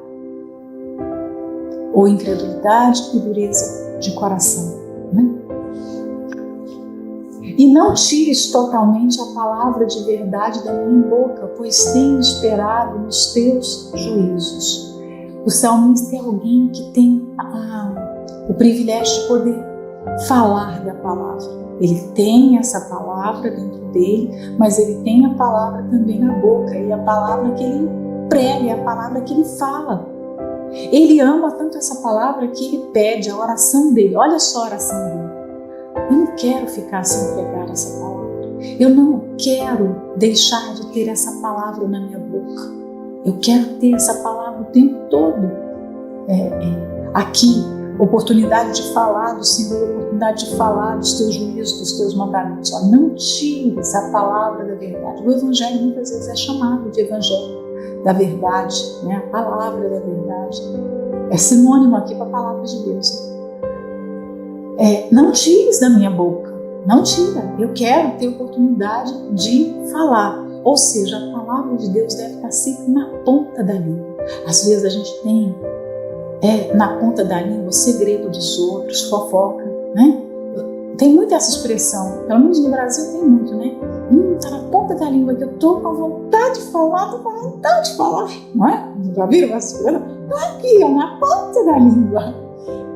Ou incredulidade e dureza de coração? Né? E não tires totalmente a palavra de verdade da minha boca, pois tenho esperado nos teus juízos. O salmista é alguém que tem o privilégio de poder falar da palavra. Ele tem essa palavra dentro dele, mas ele tem a palavra também na boca, e a palavra que ele prega, é a palavra que ele fala. Ele ama tanto essa palavra que ele pede a oração dele. Olha só a oração dele. Eu não quero ficar sem pregar essa palavra. Eu não quero deixar de ter essa palavra na minha boca. Eu quero ter essa palavra o tempo todo. Aqui, oportunidade de falar do Senhor, oportunidade de falar dos teus juízos, dos teus mandamentos. Não tires a palavra da verdade. O Evangelho muitas vezes é chamado de Evangelho da verdade, né? A palavra da verdade. É sinônimo aqui para a palavra de Deus. Não tires da minha boca, não tira. Eu quero ter oportunidade de falar. Ou seja, a palavra de Deus deve estar sempre na ponta da língua. Às vezes a gente tem na ponta da língua o segredo dos outros, fofoca, né? Tem muito essa expressão, pelo menos no Brasil tem muito, né? Tá na ponta da língua que eu tô com vontade de falar, não é? Já viram essa expressão? Tá aqui, na ponta da língua.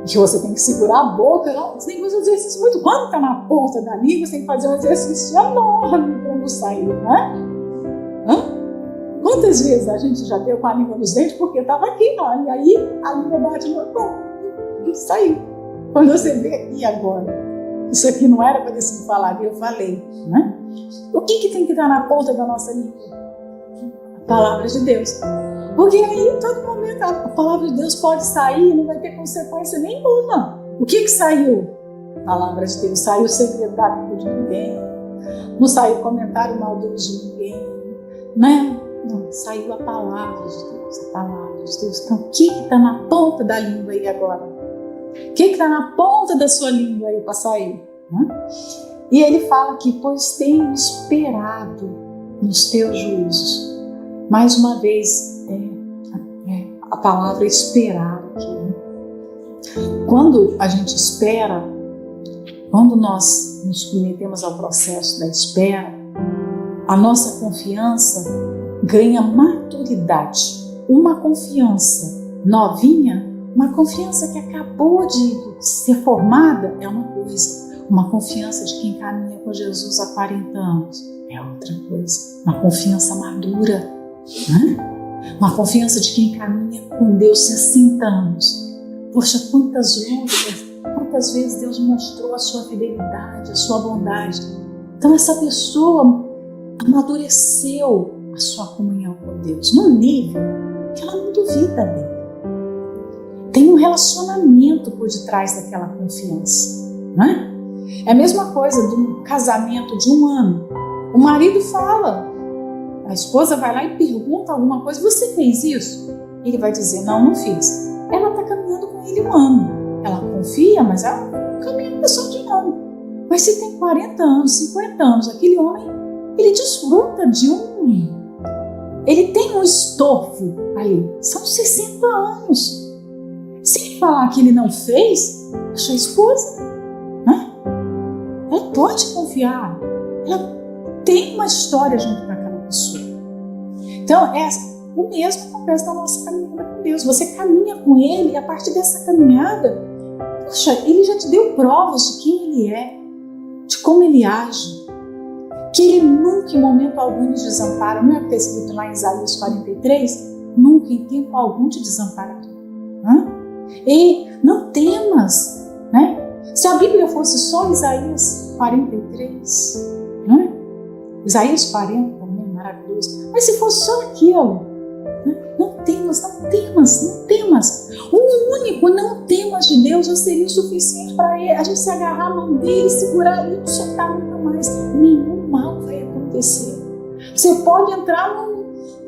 Que você tem que segurar a boca, você tem que fazer um exercício muito. Quando tá na ponta da língua, você tem que fazer um exercício enorme para não sair, não é? Quantas vezes a gente já deu com a língua nos dentes porque estava aqui, e aí a língua bate no pão e saiu. Quando você vê, e agora? Isso aqui não era para ter sido falado, e eu falei, né? O que tem que estar na ponta da nossa língua? A palavra de Deus. Porque aí, em todo momento, a palavra de Deus pode sair e não vai ter consequência nenhuma. O que saiu? A palavra de Deus. Saiu o segredo da vida de ninguém. Não saiu comentário maldoso de ninguém. Né? Não, saiu a palavra de Deus. A palavra de Deus. Então, o que está na ponta da língua aí agora? O que está na ponta da sua língua aí para sair? Né? E ele fala aqui, pois tenho esperado nos teus juízos. Mais uma vez, a palavra esperar aqui. Né? Quando a gente espera, quando nós nos submetemos ao processo da espera, a nossa confiança ganha maturidade. Uma confiança novinha, uma confiança que acabou de ser formada é uma coisa. Uma confiança de quem caminha com Jesus há 40 anos é outra coisa. Uma confiança madura, né? Uma confiança de quem caminha com Deus 60 anos. Poxa, quantas lutas, quantas vezes Deus mostrou a sua fidelidade, a sua bondade. Então essa pessoa amadureceu a sua comunhão com Deus num nível que ela não duvida dele. Tem um relacionamento por detrás daquela confiança, não é? É a mesma coisa de um casamento de 1 ano. O marido fala, a esposa vai lá e pergunta alguma coisa, você fez isso? Ele vai dizer, não fiz. Ela está caminhando com ele 1 ano. Ela confia, mas ela caminha só de 1 ano. Mas se tem 40 anos, 50 anos, aquele homem, ele desfruta de ele tem um estofo ali. São 60 anos. Se ele falar que ele não fez, poxa, a esposa, né? Ela pode confiar. Ela tem uma história junto com aquela pessoa. Então, o mesmo acontece na nossa caminhada com Deus. Você caminha com Ele e a partir dessa caminhada, poxa, Ele já te deu provas de quem Ele é, de como Ele age, que Ele nunca em momento algum nos desampara. Não é o que está escrito lá em Isaías 43? Nunca em tempo algum te desamparará. E não temas, né? Se a Bíblia fosse só Isaías 43, né? Isaías 40 também, maravilhoso. Mas se fosse só aquilo, né? Não temas. O único não temas de Deus já seria o suficiente para a gente se agarrar a mão dele, segurar ele e não soltar nunca mais. Nenhum mal vai acontecer. Você pode entrar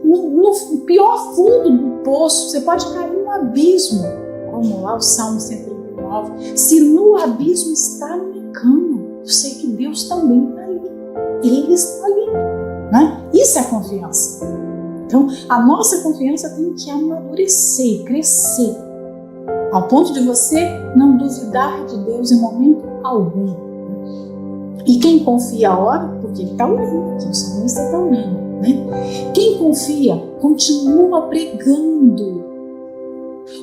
no pior fundo do poço, você pode cair num abismo. Vamos lá, o Salmo 139. Se no abismo está a minha cama, eu sei que Deus também está ali. Ele está ali. Né? Isso é confiança. Então, a nossa confiança tem que amadurecer, crescer, ao ponto de você não duvidar de Deus em momento algum. E quem confia ora, porque ele está orando, aqui o salmista está orando. Né? Quem confia continua pregando.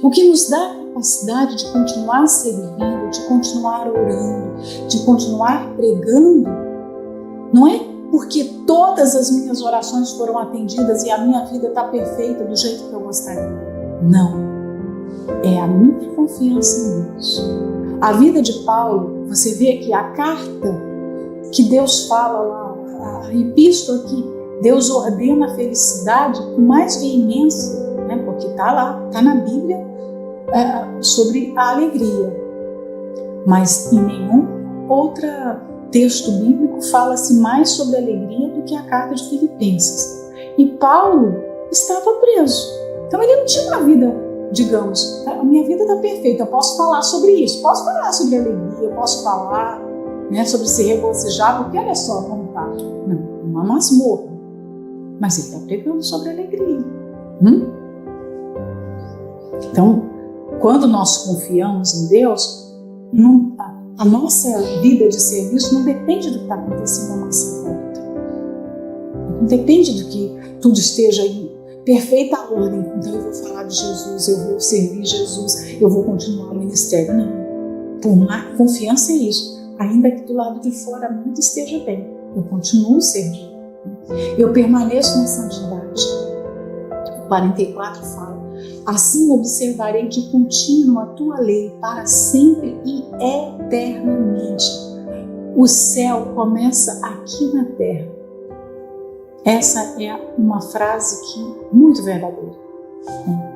O que nos dá a capacidade de continuar servindo, de continuar orando, de continuar pregando, não é porque todas as minhas orações foram atendidas e a minha vida está perfeita do jeito que eu gostaria. Não. É a minha confiança em Deus. A vida de Paulo, você vê aqui a carta que Deus fala lá, a epístola que Deus ordena a felicidade com mais veemência, né? Porque está lá, está na Bíblia, sobre a alegria. Mas em nenhum outro texto bíblico fala-se mais sobre alegria do que a carta de Filipenses. E Paulo estava preso. Então ele não tinha uma vida, digamos, a minha vida está perfeita, eu posso falar sobre isso, posso falar sobre alegria, eu posso falar, né, sobre se regozijar, porque olha só como está. Não, uma masmorra. Mas ele está pregando sobre alegria. Então, quando nós confiamos em Deus, a nossa vida de serviço não depende do que está acontecendo à nossa volta. Não depende de que tudo esteja em perfeita ordem. Então eu vou falar de Jesus, eu vou servir Jesus, eu vou continuar o ministério. Não. Por mais confiança é isso. Ainda que do lado de fora nada esteja bem, eu continuo servindo. Eu permaneço na santidade. O 44 fala: assim observarei de contínuo a tua lei para sempre e eternamente. O céu começa aqui na terra. Essa é uma frase muito verdadeira.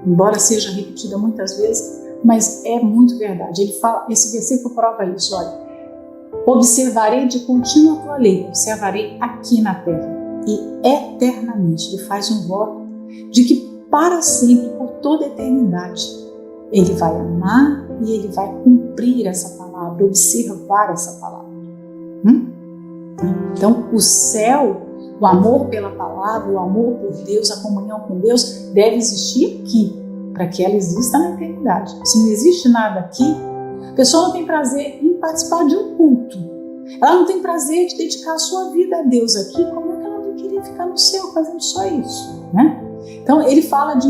Embora seja repetida muitas vezes, mas é muito verdade. Ele fala, esse versículo prova isso, olha. Observarei de contínuo a tua lei, observarei aqui na terra e eternamente. Ele faz um voto de que para sempre, por toda a eternidade, ele vai amar e ele vai cumprir essa palavra, observar essa palavra. Então, o céu, o amor pela palavra, o amor por Deus, a comunhão com Deus, deve existir aqui, para que ela exista na eternidade. Se não existe nada aqui, a pessoa não tem prazer em participar de um culto. Ela não tem prazer de dedicar a sua vida a Deus aqui, como é que ela vai querer ficar no céu fazendo só isso, né? Então, ele fala de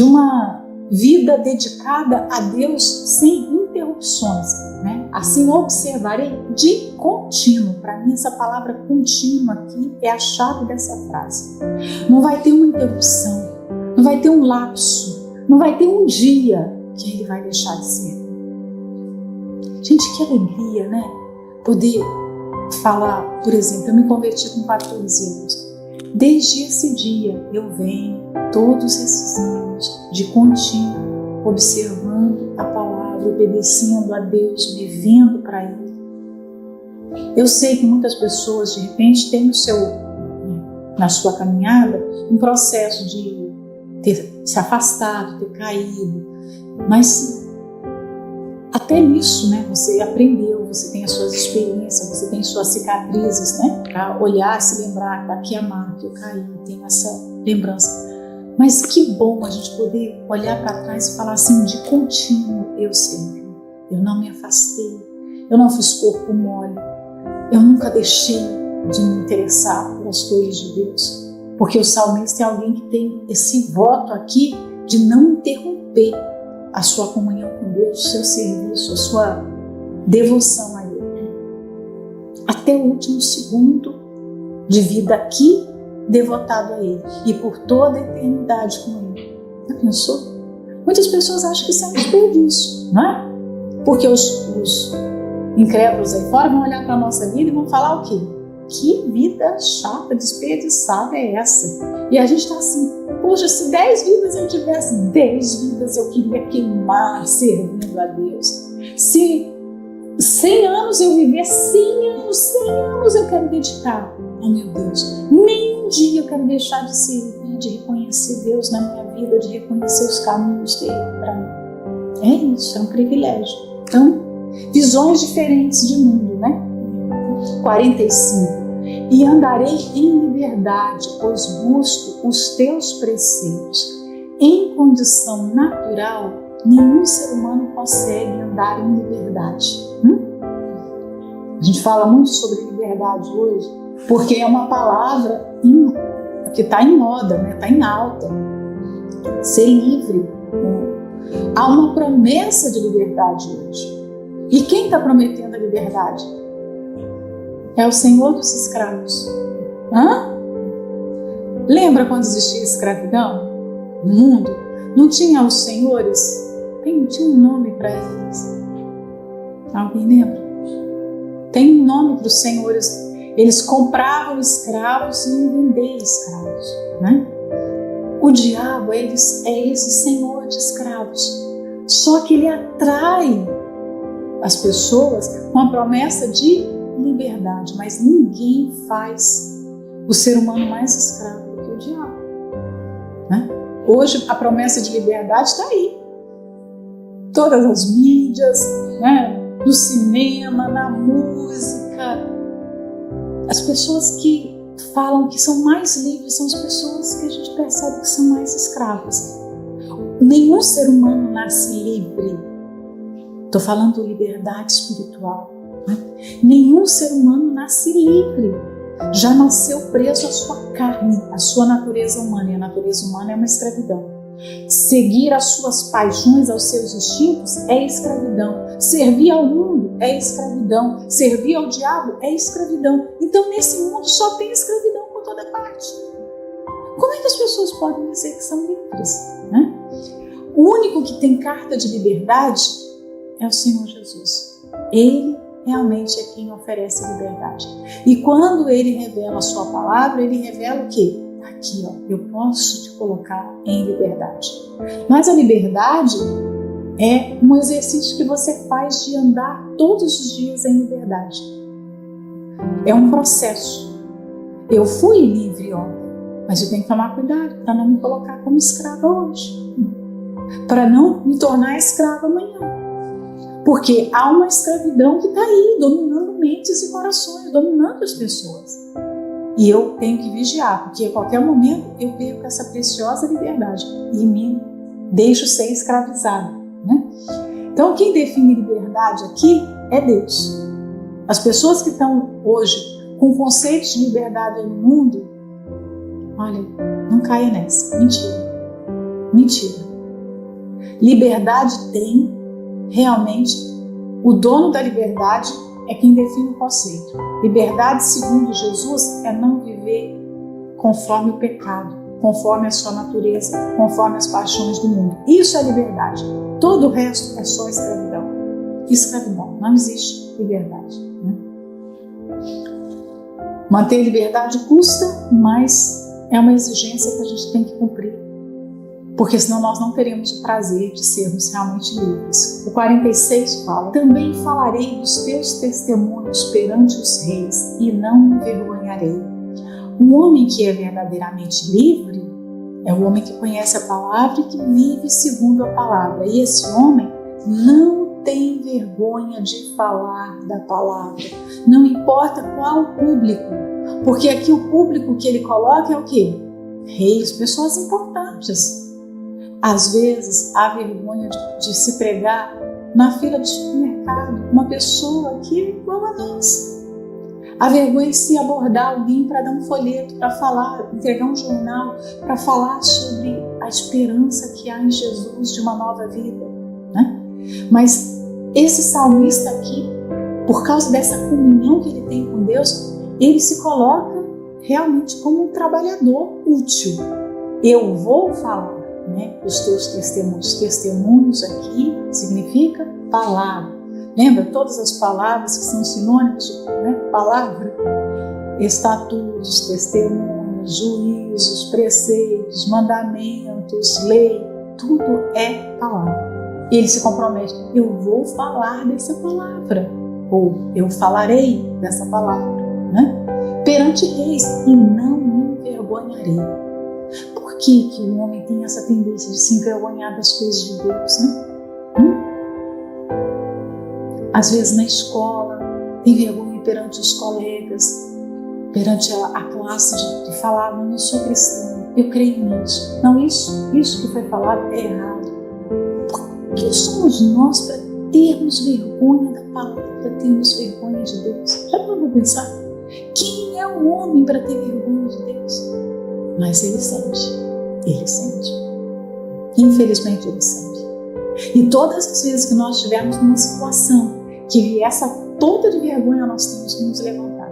uma vida dedicada a Deus sem interrupções, né? Assim, observarei de contínuo. Para mim, essa palavra contínuo aqui é a chave dessa frase. Não vai ter uma interrupção, não vai ter um lapso, não vai ter um dia que ele vai deixar de ser. Gente, que alegria, né? Poder falar, por exemplo, eu me converti com 14 anos. Desde esse dia eu venho todos esses anos de contínuo, observando a palavra, obedecendo a Deus, vivendo para Ele. Eu sei que muitas pessoas de repente têm na sua caminhada um processo de ter se afastado, ter caído, mas até nisso, né, você aprendeu, você tem as suas experiências, você tem suas cicatrizes, né, para olhar, se lembrar, tá aqui a marca, eu caí, tenho essa lembrança. Mas que bom a gente poder olhar para trás e falar assim, de contínuo eu servi, eu não me afastei, eu não fiz corpo mole, eu nunca deixei de me interessar pelas coisas de Deus, porque o salmista é alguém que tem esse voto aqui de não interromper a sua comunhão com Deus, o seu serviço, a sua devoção a Ele. Até o último segundo de vida aqui, devotado a Ele. E por toda a eternidade com Ele. Já pensou? Muitas pessoas acham que isso é um desperdício, não é? Porque os incrédulos aí fora vão olhar para a nossa vida e vão falar o quê? Que vida chata, desperdiçada é essa? E a gente está assim, poxa, se 10 vidas eu tivesse, 10 vidas eu queria queimar servindo a Deus. Se 100 anos eu viver, 100 anos eu quero dedicar ao meu Deus. Nem um dia eu quero deixar de servir, de reconhecer Deus na minha vida, de reconhecer os caminhos dele para mim. É isso, é um privilégio. Então, visões diferentes de mundo, né? 45. E andarei em liberdade, pois busco os teus preceitos. Em condição natural, nenhum ser humano consegue andar em liberdade. A gente fala muito sobre liberdade hoje, porque é uma palavra que está em moda, né? Está em alta. Ser livre. Há uma promessa de liberdade hoje. E quem está prometendo a liberdade? É o Senhor dos escravos. Lembra quando existia escravidão no mundo? Não tinha os senhores? Tinha um nome para eles. Alguém lembra? Tem um nome para os senhores. Eles compravam escravos e iam vender escravos, né? O diabo é esse senhor de escravos. Só que ele atrai as pessoas com a promessa de liberdade. Mas ninguém faz o ser humano mais escravo do que o diabo, né? Hoje a promessa de liberdade está aí. Todas as mídias, né? No cinema, na música. As pessoas que falam que são mais livres são as pessoas que a gente percebe que são mais escravas. Nenhum ser humano nasce livre. Estou falando de liberdade espiritual, né? Nenhum ser humano nasce livre. Já nasceu preso à sua carne, à sua natureza humana. E a natureza humana é uma escravidão. Seguir as suas paixões, aos seus instintos, é escravidão. Servir ao mundo é escravidão. Servir ao diabo é escravidão. Então, nesse mundo só tem escravidão por toda parte. Como é que as pessoas podem dizer que são livres, né? O único que tem carta de liberdade é o Senhor Jesus. Ele realmente é quem oferece liberdade. E quando Ele revela a sua palavra, Ele revela o quê? Aqui, ó, eu posso te colocar em liberdade. Mas a liberdade é um exercício que você faz de andar todos os dias em liberdade. É um processo. Eu fui livre ontem, mas eu tenho que tomar cuidado para não me colocar como escrava hoje, para não me tornar escrava amanhã. Porque há uma escravidão que está aí, dominando mentes e corações, dominando as pessoas. E eu tenho que vigiar, porque a qualquer momento eu perco essa preciosa liberdade e me deixo ser escravizado, né? Então, quem define liberdade aqui é Deus. As pessoas que estão hoje com conceitos de liberdade no mundo, olha, não caia nessa. Mentira. Liberdade tem, realmente, o dono da liberdade é quem define o conceito. Liberdade, segundo Jesus, é não viver conforme o pecado, conforme a sua natureza, conforme as paixões do mundo. Isso é liberdade. Todo o resto é só escravidão. Escravidão. Não existe liberdade, né? Manter liberdade custa, mas é uma exigência que a gente tem que cumprir, porque senão nós não teremos o prazer de sermos realmente livres. O 46 fala: também falarei dos teus testemunhos perante os reis e não me envergonharei. Um homem que é verdadeiramente livre é o homem que conhece a palavra e que vive segundo a palavra. E esse homem não tem vergonha de falar da palavra. Não importa qual público, porque aqui o público que ele coloca é o quê? Reis, pessoas importantes. Às vezes, há vergonha de se pregar na fila do supermercado, uma pessoa que é igual a nós. Há vergonha de se abordar alguém para dar um folheto, para falar, entregar um jornal, para falar sobre a esperança que há em Jesus de uma nova vida, né? Mas esse salmista aqui, por causa dessa comunhão que ele tem com Deus, ele se coloca realmente como um trabalhador útil. Eu vou falar, né, os teus testemunhos. Testemunhos aqui significa palavra. Lembra todas as palavras que são sinônimos de, né, palavra? Estatutos, testemunhos, juízos, preceitos, mandamentos, lei, tudo é palavra. Ele se compromete: eu vou falar dessa palavra, ou eu falarei dessa palavra, né? Perante reis, e não me envergonharei. Por que o homem tem essa tendência de se envergonhar das coisas de Deus, né? às vezes na escola, tem vergonha perante os colegas, perante a classe de falar, não, eu sou cristã, eu creio nisso. Não, isso que foi falado é errado. Quem somos nós para termos vergonha da palavra, para termos vergonha de Deus? Já parou para pensar? Quem é o homem para ter vergonha de Deus? Mas ele sente. Infelizmente ele sente. E todas as vezes que nós estivermos numa situação que vier essa toda de vergonha, nós temos que nos levantar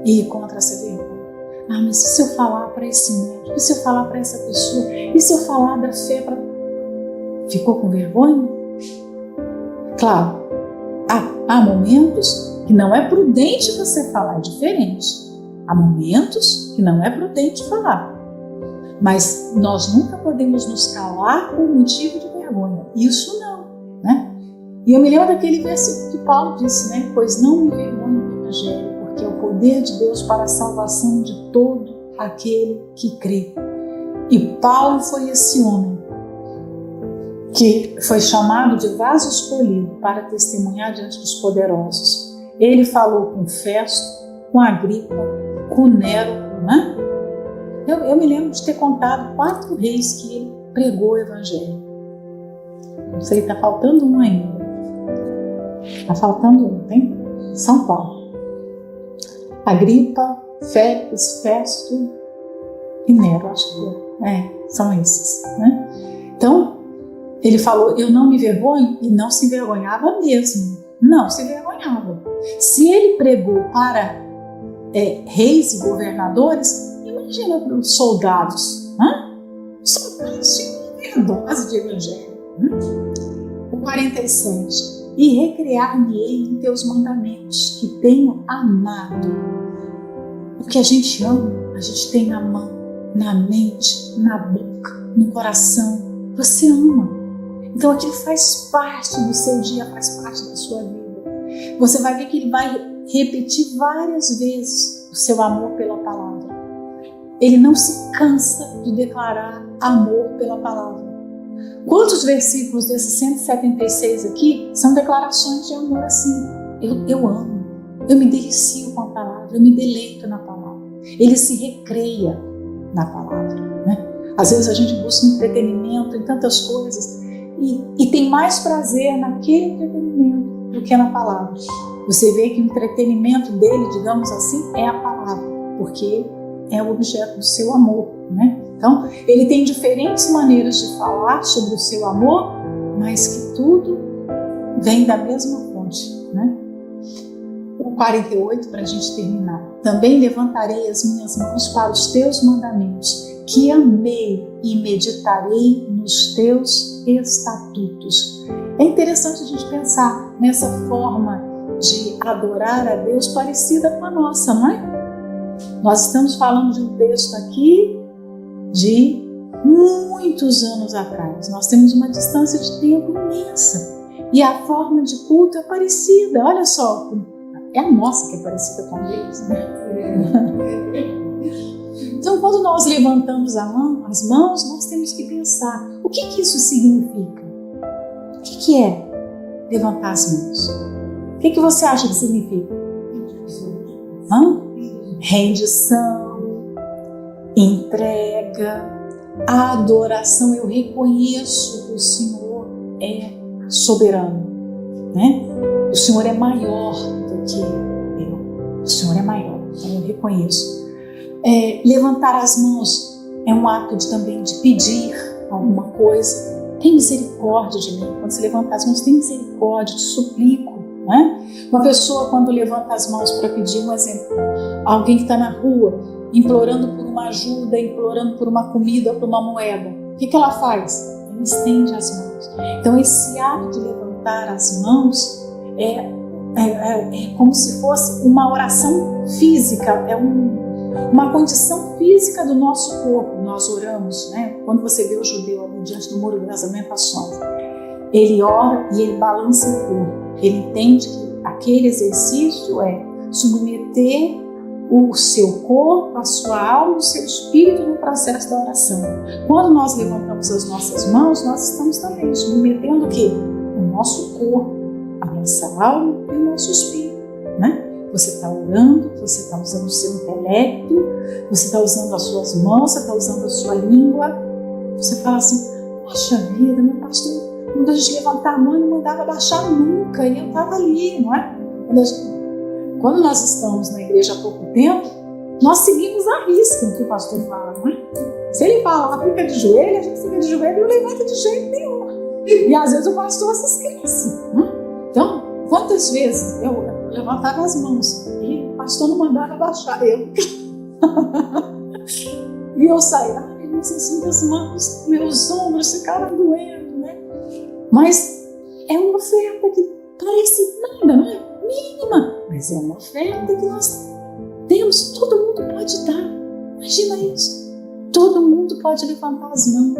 e ir contra essa vergonha. Ah, mas e se eu falar para esse médico? E se eu falar para essa pessoa? E se eu falar da fé para... Ficou com vergonha? Claro, há momentos que não é prudente você falar, é diferente. Há momentos que não é prudente falar. Mas nós nunca podemos nos calar por motivo de vergonha. Isso não, né? E eu me lembro daquele versículo que Paulo disse, né? Pois não me envergonho do Evangelho, porque é o poder de Deus para a salvação de todo aquele que crê. E Paulo foi esse homem que foi chamado de vaso escolhido para testemunhar diante dos poderosos. Ele falou com Festo, com Agripa, com Nero, né? Eu me lembro de ter contado 4 reis que ele pregou o Evangelho. Não sei, está faltando um ainda. Está faltando um, tem? São Paulo. Agripa, Félix, Festo e Nero, acho que são esses, né? Então, ele falou, eu não me envergonho, e não se envergonhava mesmo. Não se envergonhava. Se ele pregou para reis e governadores, imagina para os soldados. Soldados tinham uma dose de evangelho. O 47. E recrear-me-ei em teus mandamentos, que tenho amado. O que a gente ama, a gente tem na mão, na mente, na boca, no coração. Você ama. Então aquilo faz parte do seu dia, faz parte da sua vida. Você vai ver que ele vai repetir várias vezes o seu amor pela palavra. Ele não se cansa de declarar amor pela palavra. Quantos versículos desses 176 aqui são declarações de amor assim? Eu amo, eu me delicio com a palavra, eu me deleito na palavra. Ele se recreia na palavra, né? Às vezes a gente busca entretenimento em tantas coisas e tem mais prazer naquele entretenimento do que na palavra. Você vê que o entretenimento dele, digamos assim, é a palavra, porque é o objeto do seu amor, né? Então, ele tem diferentes maneiras de falar sobre o seu amor, mas que tudo vem da mesma fonte, né? O 48, para a gente terminar. Também levantarei as minhas mãos para os teus mandamentos, que amei e meditarei nos teus estatutos. É interessante a gente pensar nessa forma de adorar a Deus parecida com a nossa, não é? Nós estamos falando de um texto aqui de muitos anos atrás. Nós temos uma distância de tempo imensa. E a forma de culto é parecida. Olha só, é a nossa que é parecida com Deus, né? Então, quando nós levantamos as mãos, nós temos que pensar, o que isso significa? O que é levantar as mãos? O que você acha que significa? Rendição, entrega, adoração. Eu reconheço que o Senhor é soberano, né? O Senhor é maior do que eu. O Senhor é maior, então eu reconheço. Levantar as mãos é um ato também de pedir alguma coisa. Tem misericórdia de mim. Quando você levanta as mãos, tem misericórdia, te suplico, né? Uma pessoa, quando levanta as mãos para pedir um exemplo, alguém que está na rua, implorando por uma ajuda, implorando por uma comida, por uma moeda, o que ela faz? Ela estende as mãos. Então, esse ato de levantar as mãos é como se fosse uma oração física, uma condição física do nosso corpo. Nós oramos, né? Quando você vê o judeu ali diante do Muro das Lamentações, ele ora e ele balança o corpo. Ele entende que aquele exercício é submeter o seu corpo, a sua alma, o seu espírito no processo da oração. Quando nós levantamos as nossas mãos, nós estamos também submetendo o quê? O nosso corpo a nossa alma e o nosso espírito, né? Você está orando, você está usando o seu intelecto, você está usando as suas mãos, você está usando a sua língua. Você fala assim, poxa vida, meu pastor, quando a gente levantar a mão, não mandava baixar nunca, e eu estava ali, não é? Quando nós estamos na igreja há pouco tempo, nós seguimos a risca o que o pastor fala, não é? Se ele fala, fica de joelho, a gente fica de joelho e não levanta de jeito nenhum. E às vezes o pastor se esquece, não é? Então, quantas vezes eu levantava as mãos e o pastor não mandava baixar, eu. E eu saía, mas assim, as mãos, meus ombros ficaram doendo, né? Mas é uma oferta que parece nada, não é? Mínima, mas é uma oferta que nós temos, todo mundo pode dar. Imagina isso. Todo mundo pode levantar as mãos.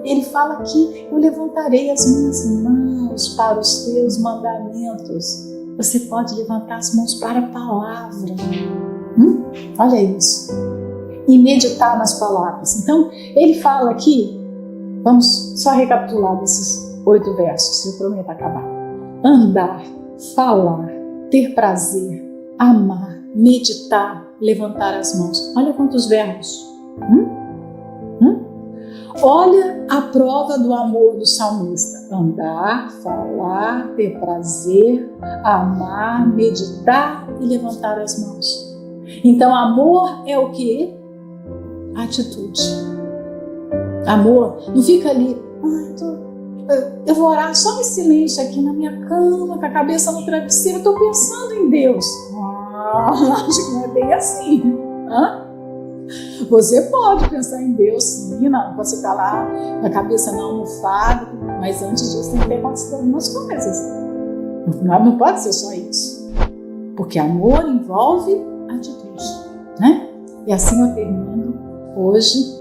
Ele fala aqui, eu levantarei as minhas mãos para os teus mandamentos. Você pode levantar as mãos para a palavra. Olha isso. E meditar nas palavras. Então, ele fala aqui, vamos só recapitular desses 8 versos, eu prometo acabar. Andar, falar, ter prazer, amar, meditar, levantar as mãos. Olha quantos verbos. Olha a prova do amor do salmista. Andar, falar, ter prazer, amar, meditar e levantar as mãos. Então, amor é o quê? Atitude. Amor não fica ali, eu vou orar só em silêncio aqui na minha cama, com a cabeça no travesseiro, eu estou pensando em Deus. Acho que não é bem assim. Você pode pensar em Deus, sim, não, você está lá com a cabeça na almofada, mas antes disso tem que ter acontecido algumas coisas. Não pode ser só isso. Porque amor envolve atitude, né? E assim eu termino hoje